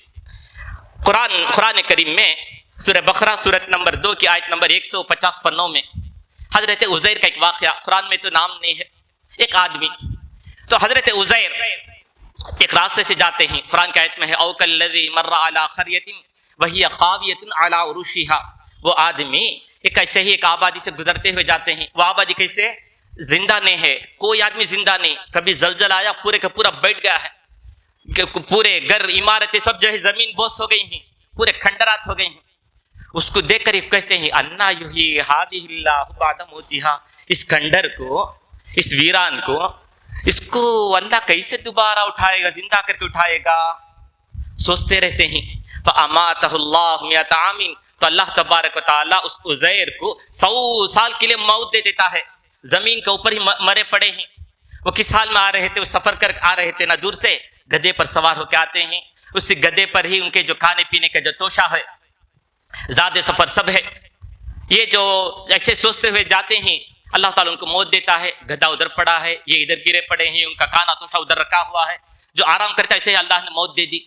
[SPEAKER 2] قرآن کریم میں سورہ بقرہ سورت نمبر 2 کی آیت نمبر 150 پر 9 میں حضرت عزیر کا ایک واقعہ، قرآن میں تو نام نہیں ہے، ایک آدمی، تو حضرت عزیر ایک راستے سے جاتے ہیں، قرآن کی آیت میں ہے او کالذی مر علی قریۃ وہی خاویۃ علی عروشها، وہ آدمی ایک ایسے ہی ایک آبادی سے گزرتے ہوئے جاتے ہیں، وہ آبادی کیسے؟ زندہ نہیں ہے، کوئی آدمی زندہ نہیں، کبھی زلزلہ آیا پورے کا پورا بیٹھ گیا ہے، کہ پورے گھر عمارتیں سب جو ہے زمین بوس ہو گئی ہیں، پورے کھنڈرات ہو گئی ہیں۔ اس کو دیکھ کر یہ کہتے ہیں انا یحیی ہذہ اللہ بعد موتها، اس کھنڈر کو، اس ویران کو، اس کو اللہ کیسے دوبارہ اٹھائے گا، زندہ کر کے اٹھائے گا؟ سوچتے رہتے ہیں۔ فاماتہ اللہ مئۃ عام، تو اللہ تبارک و تعالیٰ اس عزیر کو 100 سال کے لیے موت دے دیتا ہے، زمین کے اوپر ہی مرے پڑے ہیں۔ وہ کس حال میں آ رہے تھے؟ وہ سفر کر آ رہے تھے، نہ دور سے گدھے پر سوار ہو کے آتے ہیں، اس گدھے پر ہی ان کے جو کھانے پینے کا جو توشہ ہے، زیادہ سفر سب ہے۔ یہ جو ایسے سوچتے ہوئے جاتے ہیں، اللہ تعالیٰ ان کو موت دیتا ہے، گدھا ادھر پڑا ہے، یہ ادھر گرے پڑے ہیں، ان کا کھانا توشہ ادھر رکھا ہوا ہے، جو آرام کرتا ہے، اسے اللہ نے موت دے دی۔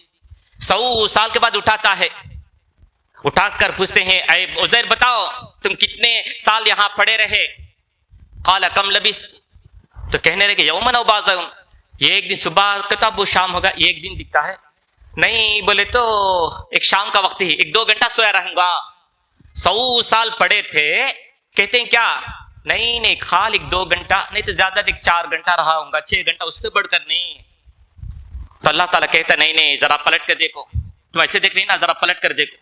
[SPEAKER 2] 100 سال کے بعد اٹھاتا ہے، اٹھا کر پوچھتے ہیں اے عزیر بتاؤ تم کتنے سال یہاں پڑے رہے؟ قال کم لبثت، تو کہنے لگے یوما او بعض یوم، یہ ایک دن صبح کتاب وہ شام ہوگا، یہ ایک دن دکھتا ہے؟ نہیں، بولے تو ایک شام کا وقت ہی، 1-2 گھنٹہ سویا رہوں گا۔ 100 سال پڑے تھے، کہتے ہیں کیا؟ نہیں خال 1-2 گھنٹہ، نہیں تو زیادہ 4 گھنٹہ رہا ہوں گا، 6 گھنٹہ، اس سے بڑھ کر نہیں۔ تو اللہ تعالیٰ کہتا نہیں ذرا پلٹ کر دیکھو، تم ایسے دیکھ رہی نا، ذرا پلٹ کر دیکھو۔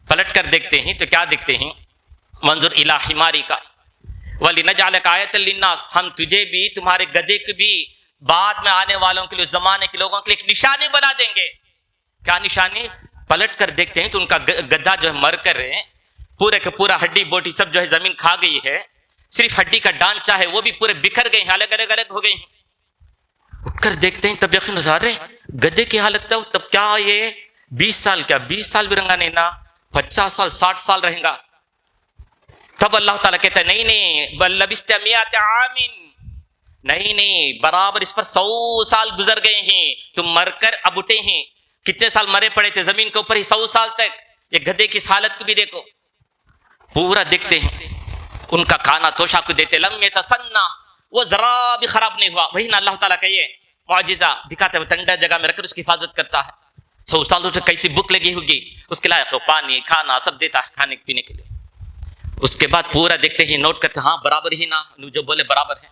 [SPEAKER 2] پلٹ کر دیکھتے ہیں تو کیا دیکھتے ہیں؟ منظر الی حمارک ولنجعلک آیۃ للناس، ہم تجھے بھی، تمہارے گدھے کو بھی بعد میں آنے والوں کے لیے، زمانے کے لوگوں کے لیے ایک نشانی بنا دیں گے۔ کیا نشانی؟ پلٹ کر دیکھتے ہیں تو ان کا گدھا جو ہے مر کر پورے کا پورا ہڈی بوٹی سب جو ہے زمین کھا گئی ہے، صرف ہڈی کا ڈانچہ ہے وہ بھی پورے بکھر گئے ہیں، الگ الگ ہو گئی ہیں۔ اٹھ کر دیکھتے ہیں تب یقین ہو رہے گدھے کی حالت تب کیا یہ 20 سال، کیا 20 سال بھی رنگا نہیں نا، 50 سال 60 سال رہیں گا۔ تب اللہ تعالیٰ کہتا ہے نہیں بل لبثت مئۃ عام، نہیں برابر اس پر 100 سال گزر گئے ہیں، تم مر کر اب اٹھے ہیں۔ کتنے سال مرے پڑے تھے زمین کے اوپر ہی؟ 100 سال تک۔ یہ گدھے کی حالت کو بھی دیکھو، پورا دیکھتے ہیں، ان کا کھانا توشہ کو دیتے، لم یتسنہ، وہ ذرا بھی خراب نہیں ہوا۔ وہی نا اللہ تعالیٰ کا یہ معجزہ دکھاتا ہے، وہ ٹھنڈا جگہ میں رکھ کر اس کی حفاظت کرتا ہے۔ 100 سالوں سے کیسی بھوک لگی ہوگی، اس کے لائق پانی کھانا سب دیتا ہے کھانے پینے کے لیے۔ اس کے بعد پورا دیکھتے ہیں، نوٹ کرتے ہیں، ہاں برابر ہی نا، جو بولے برابر ہے۔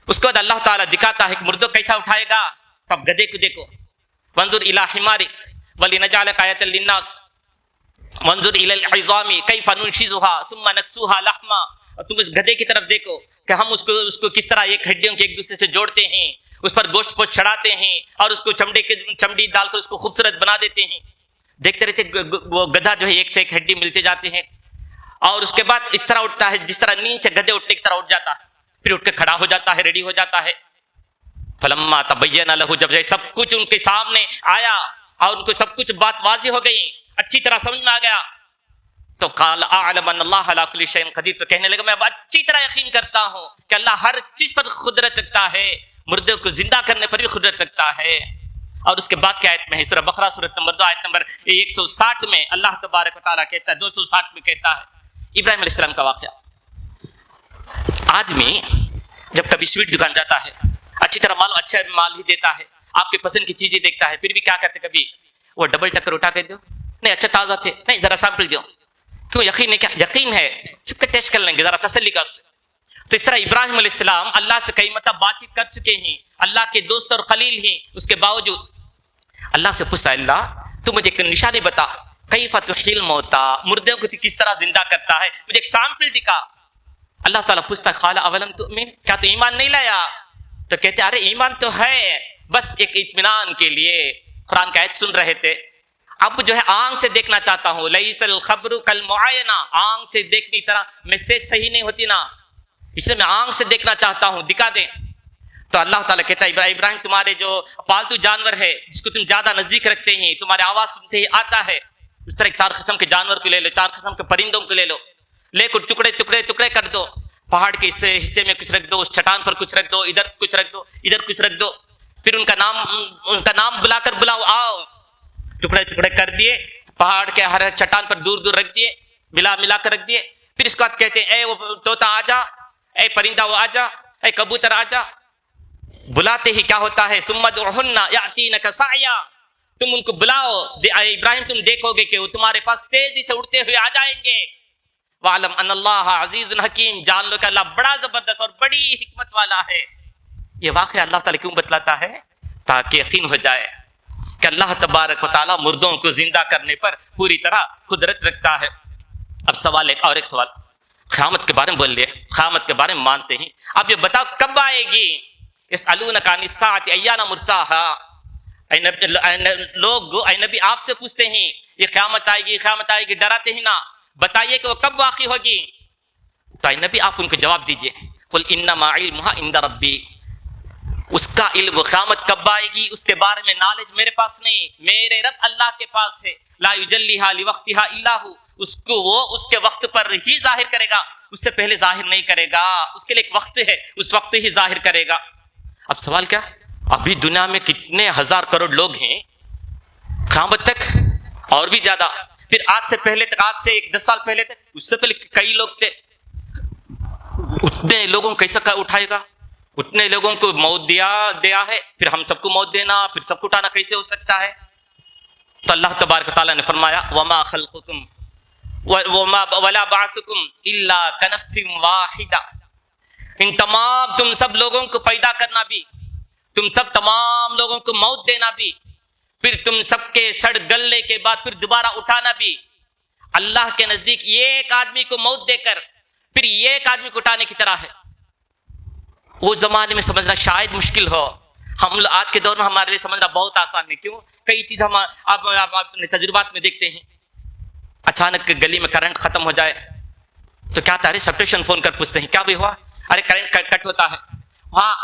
[SPEAKER 2] اس کے بعد اللہ تعالیٰ دکھاتا ہے کہ مردوں کیسا اٹھائے گا، تب گدھے کو دیکھو، وانظر الی حمارک ولنجعلک آیۃ للناس وانظر الی العظام کیف ننشزها ثم نکسوها لحما، تم اس گدھے کی طرف دیکھو کہ ہم اس کو کس طرح ایک ہڈیوں کے ایک دوسرے سے جوڑتے ہیں، اس پر گوشت کو چڑھاتے ہیں اور اس کو چمڑی ڈال کر اس کو خوبصورت بنا دیتے ہیں۔ دیکھتے رہتے وہ گدھا جو ہے ایک سے ایک ہڈی ملتے جاتے ہیں، اور اس کے بعد اس طرح اٹھتا ہے جس طرح نیند سے گدھے اٹھنے کی طرح اٹھ جاتا ہے، پھر اٹھ کے کھڑا ہو جاتا ہے، ریڈی ہو جاتا ہے۔ فلما تبین لہ، جب سب کچھ ان کے سامنے آیا اور ان کو سب کچھ بات واضح ہو گئی، اچھی طرح سمجھ میں آ گیا، تو قال اعلم ان اللہ علی کل شیء قدیر، تو کہنے لگا میں اب اچھی طرح یقین کرتا ہوں کہ اللہ ہر چیز پر قدرت رکھتا ہے، مردوں کو زندہ کرنے پر بھی قدرت رکھتا ہے۔ اور اس کے بعد کی آیت میں ہے سورہ بقرہ سورۃ نمبر 2 آیت نمبر 160 میں اللہ تبارک و تعالیٰ کہتا ہے، 260 میں کہتا ہے، ابراہیم علیہ السلام کا واقعہ۔ آدمی جب کبھی سویٹ دکان جاتا ہے، اچھی طرح مال اچھا مال ہی دیتا ہے، آپ کے پسند کی چیزیں دیکھتا ہے، پھر بھی کیا کرتے، کبھی وہ ڈبل ٹکر اٹھا کے دو، نہیں اچھا تازہ تھے، نہیں ذرا سیمپل دو، کیوں؟ یقین نہیں، کیا یقین ہے، چپ کے ٹیسٹ کر لیں گے ذرا تسلی کا۔ تو اس طرح ابراہیم علیہ السلام اللہ سے کئی مرتبہ بات چیت کر چکے ہیں، اللہ کے دوست اور خلیل ہیں، اس کے باوجود اللہ سے پوچھا، اللہ تو مجھے ایک نشانی بتا، کیف تحیی الموتیٰ، مردوں کو کس طرح زندہ کرتا ہے، مجھے ایک سیمپل دکھا۔ اللہ تعالیٰ پوچھتا، قال اولم تؤمن، کیا تو ایمان نہیں لایا؟ تو کہتے ارے ایمان تو ہے، بس ایک اطمینان کے لیے قرآن کا آیت سن رہے تھے، اب جو ہے آنکھ سے دیکھنا چاہتا ہوں، لیس الخبر کالمعاینہ، آنکھ سے دیکھنی طرح میسج صحیح نہیں ہوتی نا، اس لیے میں آنکھ سے دیکھنا چاہتا ہوں، دکھا دیں۔ تو اللہ تعالیٰ کہتا ہے ابراہیم تمہارے جو پالتو جانور ہے جس کو تم زیادہ نزدیک رکھتے ہیں، تمہارے آواز سنتے ہی آتا ہے، اس طرح 4 قسم کے جانور کو لے لو، 4 قسم کے پرندوں کو لے لو، لے کر ٹکڑے ٹکڑے ٹکڑے کر دو، پہاڑ کے حصے میں کچھ رکھ دو، اس چٹان پر کچھ رکھ دو، ادھر کچھ رکھ دو، ادھر کچھ رکھ دو، پھر ان کا نام بلا کر بلاؤ، آؤ، ٹکڑے ٹکڑے کر دیے، پہاڑ کے ہر چٹان پر دور دور رکھ دیے، ملا کر رکھ دیے، پھر اس کے بعد کہتے ہیں اے وہ طوطا آ جا، اے پرندہ وہ آ جا، اے کبوتر آ جا، بلاتے ہی کیا ہوتا ہے، ثم ادعوهن یاتینک سعیا، تم ان کو بلاؤ، اے ابراہیم تم دیکھو گے کہ وہ تمہارے پاس تیزی سے اڑتے ہوئے آ جائیں گے، وَعْلَمْ أَنَّ اللَّهَ عَزِيزٌ حَكِيمٌ، جان لو کہ اللہ بڑا زبردست اور بڑی حکمت والا ہے۔ یہ واقعہ اللہ تعالیٰ کیوں بتلاتا ہے؟ تاکہ یقین ہو جائے کہ اللہ تبارک و تعالیٰ مردوں کو زندہ کرنے پر پوری طرح قدرت رکھتا ہے۔ اب سوال ایک سوال قیامت کے بارے میں بول لیے، قیامت کے بارے میں مانتے ہیں، اب یہ بتاؤ کب آئے گی؟ یسألونک عن الساعۃ ایان مرساہا، اے نبی آپ سے پوچھتے ہیں یہ قیامت آئے گی، ڈراتے ہیں نا، بتائیے کہ وہ کب واقع ہوگی؟ تو اے نبی آپ ان کو جواب دیجئے، قل انما علمها عند ربی، اس کا علم قیامت کب آئے گی اس کے بارے میں نالج میرے پاس نہیں، میرے رب اللہ کے پاس ہے، لا یجلیھا لوقتھا الا ہو، اس کو وہ اس کے وقت پر ہی ظاہر کرے گا، اس سے پہلے ظاہر نہیں کرے گا، اس کے لیے ایک وقت ہے، اس وقت ہی ظاہر کرے گا۔ اب سوال کیا، ابھی دنیا میں کتنے ہزار کروڑ لوگ ہیں، قیامت تک اور بھی زیادہ، پھر آج سے پہلے تک، آج سے 10 سال پہلے تک، اس سے پہلے کئی لوگ تھے، اتنے لوگوں کو کیسا اٹھائے گا؟ اتنے لوگوں کو موت دیا ہے، پھر ہم سب کو موت دینا، پھر سب کو اٹھانا کیسے ہو سکتا ہے؟ تو اللہ تبارک تعالیٰ نے فرمایا وما خلقکم ولا بعثکم الا کنفس واحدہ، ان تمام تم سب لوگوں کو پیدا کرنا بھی، تم سب تمام لوگوں کو موت دینا بھی، پھر تم سب کے سڑ گلنے کے بعد پھر دوبارہ اٹھانا بھی، اللہ کے نزدیک ایک آدمی کو موت دے کر پھر ایک آدمی کو اٹھانے کی طرح ہے۔ وہ زمانے میں سمجھنا شاید مشکل ہو، ہم آج کے دور میں ہمارے لیے سمجھنا بہت آسان ہے۔ کیوں؟ کئی چیز ہم آپ اپنے تجربات میں دیکھتے ہیں، اچانک گلی میں کرنٹ ختم ہو جائے تو کیا تارے سب اسٹیشن فون کر پوچھتے ہیں کیا بھی ہوا، ارے کرنٹ کٹ ہوتا ہے، وہاں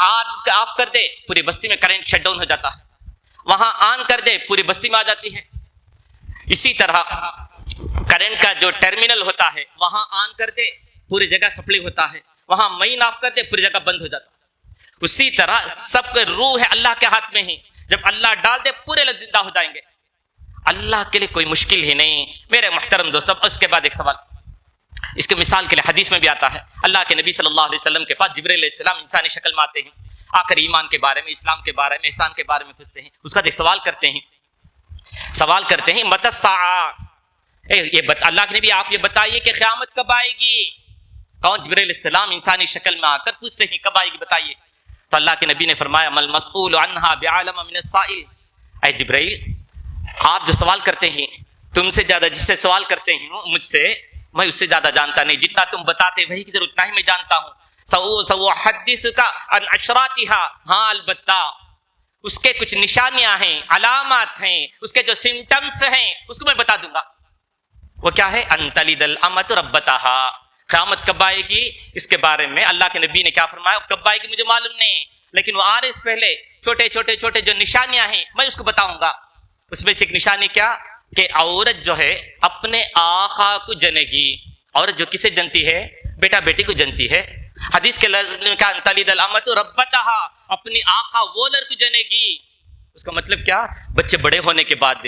[SPEAKER 2] آف کر دے پوری بستی میں کرنٹ شٹ ڈاؤن ہو جاتا ہے، وہاں آن کر دے پوری بستی میں آ جاتی ہے۔ اسی طرح کرنٹ کا جو ٹرمینل ہوتا ہے وہاں آن کر دے پوری جگہ سپلائی ہوتا ہے، وہاں مین آف کر دے پوری جگہ بند ہو جاتا ہے۔ اسی طرح سب کے روح ہے اللہ کے ہاتھ میں ہی، جب اللہ ڈال دے پورے لوگ زندہ ہو جائیں گے، اللہ کے لیے کوئی مشکل ہی نہیں۔ میرے محترم دوستو، اس کے بعد ایک سوال، اس کے مثال کے لیے حدیث میں بھی آتا ہے، اللہ کے نبی صلی اللہ علیہ وسلم کے پاس جبرائیل علیہ السلام انسانی شکل میں آتے ہیں، آ کر ایمان کے بارے میں، اسلام کے بارے میں، احسان کے بارے میں پوچھتے ہیں، اس کا ایک سوال کرتے ہیں متی الساعۃ، اللہ کے نبی آپ یہ بتائیے کہ قیامت کب آئے گی؟ کون؟ جبرائیل علیہ السلام انسانی شکل میں آ کر پوچھتے ہیں کب آئے گی بتائیے۔ تو اللہ کے نبی نے فرمایا مل مسئول عنہا بعالم من السائل، اے جبرائیل آپ جو سوال کرتے ہیں، تم سے زیادہ جس سے سوال کرتے ہیں مجھ سے، میں اس سے زیادہ جانتا نہیں، جتنا تم بتاتے وہی کی طرح اتنا ہی میں جانتا ہوں۔ سأحدثک عن اشراطها، ہاں البتہ اس کے کچھ نشانیاں ہیں، علامات ہیں، اس کے جو سمٹمز ہیں اس کو میں بتا دوں گا۔ وہ کیا ہے؟ ان تلد الامۃ ربتها، قیامت کب آئے گی اس کے بارے میں اللہ کے نبی نے کیا فرمایا، کب آئے گی مجھے معلوم نہیں، لیکن وہ آنے سے پہلے چھوٹے جو نشانیاں ہیں میں اس کو بتاؤں گا۔ اس میں سے ایک نشانی کیا کہ عورت جو ہے اپنے آقا کو جنے گی، عورت جو کسے جنتی ہے؟ بیٹا بیٹی کو جنتی ہے۔ حدیث کے لفظ میں کہا تلد الامۃ ربتها، اپنی آقا وہ لڑ کو جنے گی۔ اس کا مطلب کیا؟ بچے بڑے ہونے کے بعد،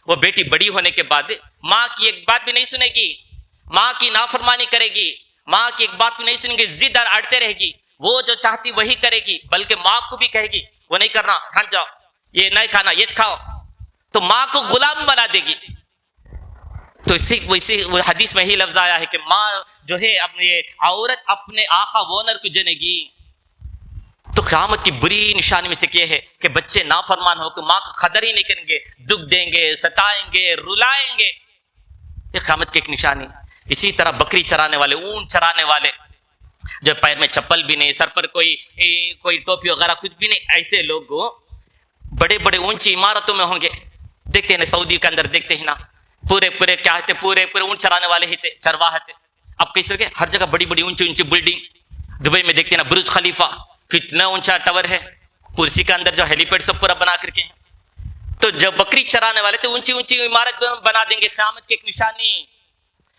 [SPEAKER 2] وہ بیٹی بڑی ہونے کے بعد ماں کی ایک بات بھی نہیں سنے گی، ماں کی نافرمانی کرے گی، ماں کی ایک بات بھی نہیں سنے گی، ضد اڑتے رہے گی، وہ جو چاہتی وہی کرے گی، بلکہ ماں کو بھی کہے گی وہ نہیں کرنا، کھا جاؤ، یہ نہیں کھانا یہ کھاؤ، تو ماں کو غلام بنا دے گی۔ تو اسی حدیث میں ہی لفظ آیا ہے کہ ماں جو ہے اپنے عورت اپنے آقا وونر کو جنے گی۔ تو قیامت کی بری نشانی میں سے یہ ہے کہ بچے نافرمان ہو کے ماں کو قدر ہی نہیں کریں گے، دکھ دیں گے، ستائیں گے، رلائیں گے، یہ قیامت کی ایک نشانی۔ اسی طرح بکری چرانے والے، اونٹ چرانے والے جو پیر میں چپل بھی نہیں, سر پر کوئی ٹوپی وغیرہ کچھ بھی نہیں, ایسے لوگ بڑے بڑے اونچی عمارتوں میں ہوں گے. دیکھتے ہیں نا سعودی کے اندر, دیکھتے ہیں نا پورے کیا ہوتے, پورے اونٹ چرانے والے ہی تھے, چرواہ تھے. اب کیسے کہ ہر جگہ بڑی بڑی اونچی بلڈنگ. دبئی میں دیکھتے ہیں نا برج خلیفہ, کتنا اونچا ٹاور ہے, کرسی کے اندر جو ہیلی پیڈ سب پورا بنا کر کے ہیں. تو جو بکری چرانے والے تھے اونچی عمارت بنا دیں گے, قیامت کی ایک نشانی.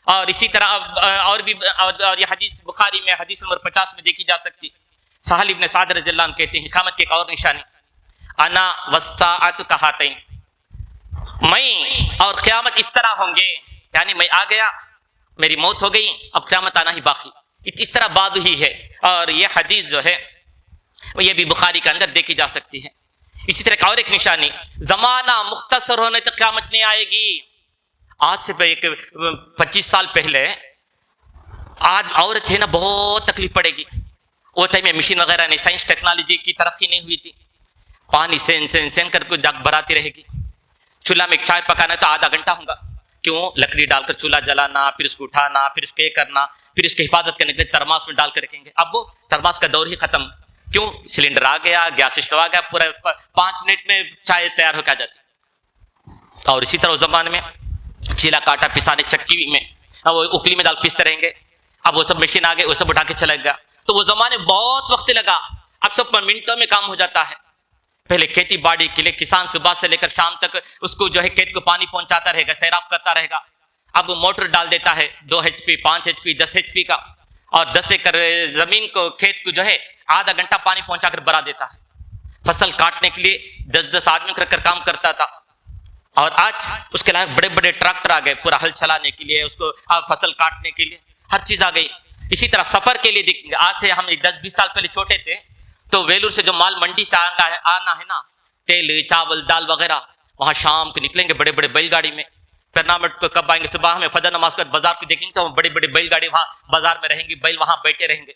[SPEAKER 2] اور اسی طرح اور بھی, اور یہ حدیث بخاری میں حدیث نمبر 50 میں دیکھی جا سکتی. سہل ابن سعد رضی اللہ عنہ کہتے ہیں قیامت کی ایک اور نشانی, انا والساعۃ کہاتین, میں اور قیامت اس طرح ہوں گے, یعنی میں آ گیا, میری موت ہو گئی, اب قیامت آنا ہی باقی, اس طرح بات ہی ہے. اور یہ حدیث جو ہے یہ بھی بخاری کے اندر دیکھی جا سکتی ہے. اسی طرح اور ایک نشانی, زمانہ مختصر ہونے تک قیامت نہیں آئے گی. آج سے 25 سال پہلے آج عورت ہے نا بہت تکلیف پڑے گی. وہ ٹائم میں مشین وغیرہ نہیں, سائنس ٹیکنالوجی کی ترقی نہیں ہوئی تھی. پانی سین کر کے جگ بھراتی رہے گی. چولہا میں ایک چائے پکانا تو آدھا گھنٹہ ہوگا. کیوں؟ لکڑی ڈال کر چولہا جلانا, پھر اس کو اٹھانا, پھر اس کو یہ کرنا, پھر اس کی حفاظت کرنے کے لیے ترماس میں ڈال کر رکھیں گے. اب وہ ترماس کا دور ہی ختم. کیوں؟ سلنڈر آ گیا, گیس اسٹو آ گیا, پورا 5 منٹ میں چائے تیار ہو کے آ جاتی. اور اسی طرح اس زمانے میں چیلا کاٹا پسانے چکی میں, وہ اکلی میں ڈال پیستے رہیں گے. اب وہ سب مشین آ گئے, وہ سب اٹھا کے چلا گیا. تو وہ زمانے بہت وقت لگا, اب سب منٹوں میں کام ہو جاتا ہے. پہلے کھیتی باڑی کے لیے کسان صبح سے لے کر شام تک اس کو جو ہے کھیت کو پانی پہنچاتا رہے گا, سیراب کرتا رہے گا. اب وہ موٹر ڈال دیتا ہے 2 HP 5 HP 10 HP کا, اور 10 ایکڑ زمین کو کھیت کو جو ہے آدھا گھنٹہ پانی پہنچا کر بھرا دیتا ہے. فصل کاٹنے کے لیے 10 آدمی کر کام کرتا تھا. اور آج اس کے علاوہ بڑے بڑے ٹریکٹر آ گئے, پورا ہل چلانے کے لیے, اس کو فصل کاٹنے کے لیے ہر چیز آ گئی. اسی طرح سفر کے لیے دیکھیں گے, آج سے ہم 10-20 سال پہلے چھوٹے تھے تو ویلور سے جو مال منڈی سے آنا ہے نا, تیل چاول دال وغیرہ, وہاں شام کو نکلیں گے بڑے بڑے بیل گاڑی میں. پرنامٹ کو کب آئیں گے, صبح ہمیں فجر نماز کے بازار کو دیکھیں گے تو بڑی بڑی بیل گاڑی وہاں بازار میں رہیں گی, بیل وہاں بیٹھے رہیں گے.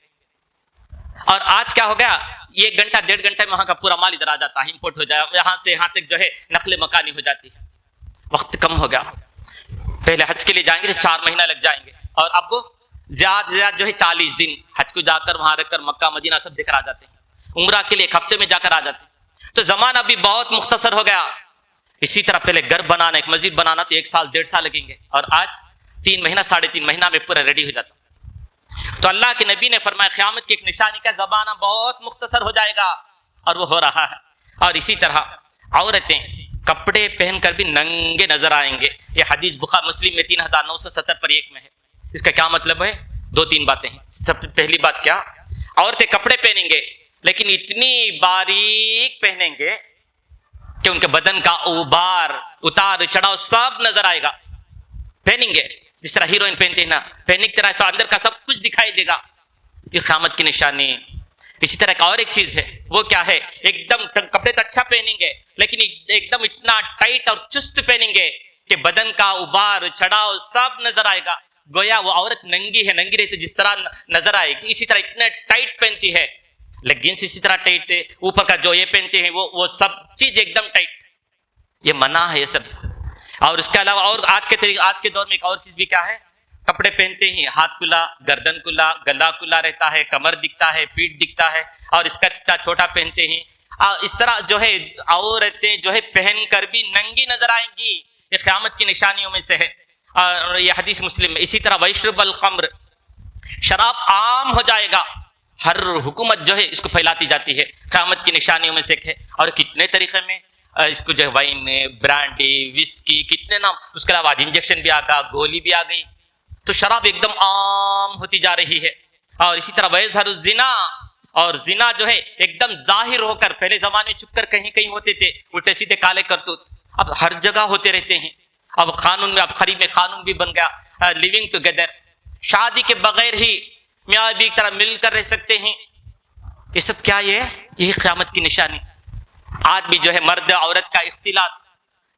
[SPEAKER 2] اور آج کیا ہو گیا, 1 گھنٹہ 1.5 گھنٹے میں وہاں کا پورا مال ادھر آ جاتا ہے, امپورٹ ہو جائے, یہاں سے یہاں تک جو ہے نقل مکانی ہو جاتی ہے. وقت کم ہو گیا. پہلے حج کے لیے جائیں گے تو 4 مہینہ لگ جائیں گے, اور اب زیادہ سے زیادہ جو ہے 40 دن حج کو جا کر وہاں رہ کر مکہ مدینہ سب دیکھ کر آ جاتے ہیں. عمرہ کے لیے 1 ہفتے میں جا کر آ جاتے ہیں. تو زمانہ بھی بہت مختصر ہو گیا. اسی طرح پہلے گھر بنانا, ایک مسجد بنانا تو 1 سال 1.5 سال لگیں گے, اور آج 3 مہینہ 3.5 مہینہ میں پورا ریڈی ہو جاتا. تو اللہ کے نبی نے فرمایا قیامت کی ایک نشانی کا زمانہ بہت مختصر ہو جائے گا, اور وہ ہو رہا ہے. اور اسی طرح عورتیں کپڑے پہن کر بھی ننگے نظر آئیں گے. یہ حدیث بخاری مسلم میں 3970 پر 1 میں ہے. اس کا کیا مطلب ہے؟ 2-3 باتیں ہیں. سب پہلی بات کیا, عورتیں کپڑے پہنیں گے لیکن اتنی باریک پہنیں گے کہ ان کے بدن کا اوبار اتار چڑھاؤ سب نظر آئے گا. پہنیں گے جس طرح ہیروئن پہنتے ہیں نا, پہننے کی طرح ایسا اندر کا سب کچھ دکھائی دے گا. یہ قیامت کی نشانی. اسی طرح اور ایک چیز ہے, وہ کیا ہے, ایک دم کپڑے تو اچھا پہنیں گے لیکن ایک دم اتنا ٹائٹ اور چست پہنیں گے کہ بدن کا اوبار چڑھاؤ سب نظر آئے گا. گویا وہ عورت ننگی ہے, ننگی رہتی جس طرح نظر آئے گی. اسی طرح اتنا ٹائٹ پہنتی ہے, لیگنس اسی طرح ٹائٹ ہے, اوپر کا جو یہ پہنتے ہیں وہ سب چیز ایک دم ٹائٹ. یہ منع ہے یہ سب. اور اس کے علاوہ اور آج کے دور میں ایک اور چیز بھی کیا ہے, کپڑے پہنتے ہیں ہاتھ کھلا, گردن کھلا, گلا کھلا رہتا ہے, کمر دکھتا ہے, پیٹھ دکھتا ہے, اور اس کا اتنا چھوٹا پہنتے ہیں. اس طرح جو ہے عورتیں جو ہے پہن کر بھی ننگی نظر آئیں گی. یہ قیامت کی نشانیوں میں سے ہے, اور یہ حدیث مسلم میں. اسی طرح ویشرب الخمر, شراب عام ہو جائے گا. ہر حکومت جو ہے اس کو پھیلاتی جاتی ہے, قیامت کی نشانیوں میں سے ایک ہے. اور کتنے طریقے میں اس کو جو ہے وائن, برانڈی, وسکی, کتنے نام. اس کے علاوہ انجیکشن بھی آ گیا, گولی بھی آ گئی. تو شراب ایک دم عام ہوتی جا رہی ہے. اور اسی طرح ویظہر الزنا, اور زنا جو ہے ایک دم ظاہر ہو کر, پہلے زمانے چھپ کر کہیں کہیں ہوتے تھے الٹے سیدھے کالے کرتوت, اب ہر جگہ ہوتے رہتے ہیں. اب قانون میں, اب قریب میں قانون بھی بن گیا, لیونگ ٹوگیدر, شادی کے بغیر ہی میاں بیوی کی طرح مل کر رہ سکتے ہیں. یہ سب کیا, یہ قیامت کی نشانی. آج بھی جو ہے مرد عورت کا اختلاط,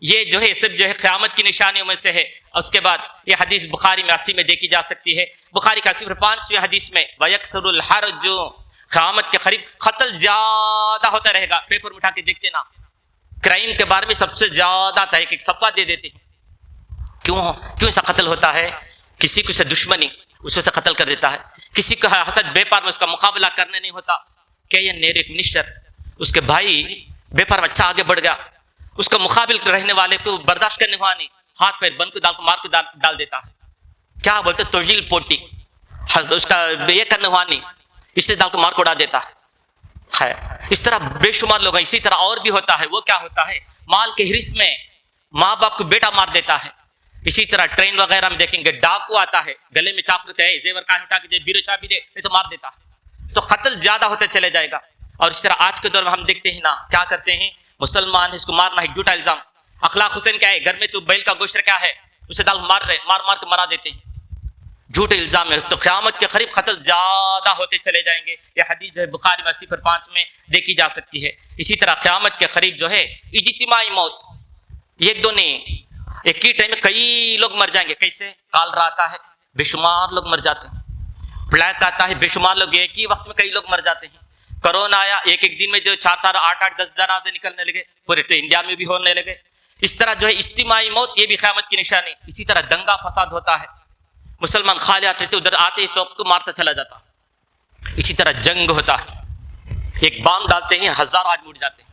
[SPEAKER 2] یہ جو ہے سب جو ہے قیامت کی نشانیوں میں سے ہے. اس کے بعد یہ حدیث بخاری میں 80 میں دیکھی جا سکتی ہے. بخاری کا 5ویں حدیث میں وَيَكْثُرُ الْحَرْجُ, قیامت کے قریب قتل زیادہ ہوتا رہے گا. پیپر اٹھا کے دیکھتے نا, کرائم کے بارے میں سب سے زیادہ تھا, ایک صفحہ دے دیتے ہیں. کیوں ایسا قتل ہوتا ہے؟ کسی کو سے دشمنی اس سے قتل کر دیتا ہے, کسی کا حسد بیپار میں اس کا مقابلہ کرنے نہیں ہوتا. KN ایک منسٹر اس کے بھائی بیپار میں اچھا آگے بڑھ گیا, اس کا مقابل رہنے والے کو برداشت کرنے ہوا نہیں, ہاتھ پیر بند کو مار کو ڈال دیتا ہے. کیا بولتے توجیل پوٹی, اس کا یہ کرنے ہوا نہیں, اس لیے دال کو مار کو اڑا دیتا ہے. اس طرح بے شمار لوگ ہیں. اسی طرح اور بھی ہوتا ہے. وہ کیا ہوتا ہے, مال کے حرص میں ماں باپ کو بیٹا مار دیتا ہے. اسی طرح ٹرین وغیرہ میں دیکھیں گے ڈاکو آتا ہے, گلے میں چاقو رہتا ہے, زیور کہاں اٹھا کے دے, بیرو چابی دے, نہیں تو مار دیتا ہے. تو قتل زیادہ ہوتے چلے جائے گا. اور اس طرح آج کے دور میں ہم دیکھتے ہیں نا, کیا کرتے ہیں مسلمان, اس کو مارنا ہے, جھوٹا الزام. اخلاق حسین کیا ہے, گھر میں تو بیل کا گوشت کیا ہے, اسے دال مار کے مرا دیتے ہیں, جھوٹے الزام ہے. تو قیامت کے قریب قتل زیادہ ہوتے چلے جائیں گے. یہ حدیث ہے بخاری میں 80/5 میں دیکھی جا سکتی ہے. اسی طرح قیامت کے قریب جو ہے اجتماعی موت, ایک دو نہیں, ایک ہی ٹائم میں کئی لوگ مر جائیں گے. کیسے؟ کالرا آتا ہے, بے شمار لوگ مر جاتے ہیں. پلیگ آتا ہے, بے شمار لوگ, ایک ہی وقت میں کئی لوگ مر جاتے ہیں. کرونا آیا, ایک دن میں جو 4 8 10 جنازے نکلنے لگے, پورے انڈیا میں بھی ہونے لگے. اس طرح جو ہے اجتماعی موت, یہ بھی قیامت کی نشانی. اسی طرح دنگا فساد ہوتا ہے, مسلمان خالی آتے تھے, ادھر آتے ہی سب کو مارتا چلا جاتا. اسی طرح جنگ ہوتا ہے, ایک بام ڈالتے ہیں 1000 آدمی اٹھ جاتے ہیں.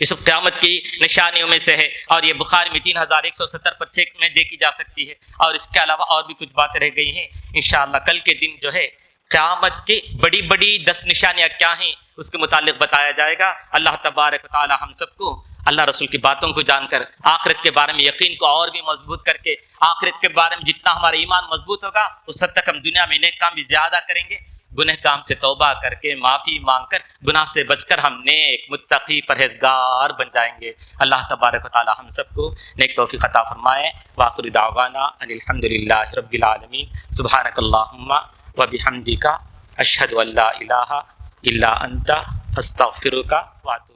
[SPEAKER 2] یہ سب قیامت کی نشانیوں میں سے ہے. اور یہ بخاری میں 3170/6 میں دیکھی جا سکتی ہے. اور اس کے علاوہ اور بھی کچھ باتیں رہ گئی ہیں. انشاءاللہ کل کے دن جو ہے قیامت کی بڑی بڑی 10 نشانیاں کیا ہیں اس کے متعلق بتایا جائے گا. اللہ تبارک و تعالی ہم سب کو اللہ رسول کی باتوں کو جان کر آخرت کے بارے میں یقین کو اور بھی مضبوط کر کے, آخرت کے بارے میں جتنا ہمارا ایمان مضبوط ہوگا اس حد تک ہم دنیا میں نیک کام بھی زیادہ کریں گے. گنہ کام سے توبہ کر کے معافی مانگ کر گناہ سے بچ کر ہم نیک متقی پرہیزگار بن جائیں گے. اللہ تبارک و تعالی ہم سب کو نیک توفیق عطا فرمائے. وآخر دعوانا ان الحمد للہ رب العالمین. سبحانک اللہم وبحمدک اشہد ان لا الہ الا انت استغفرک واتوب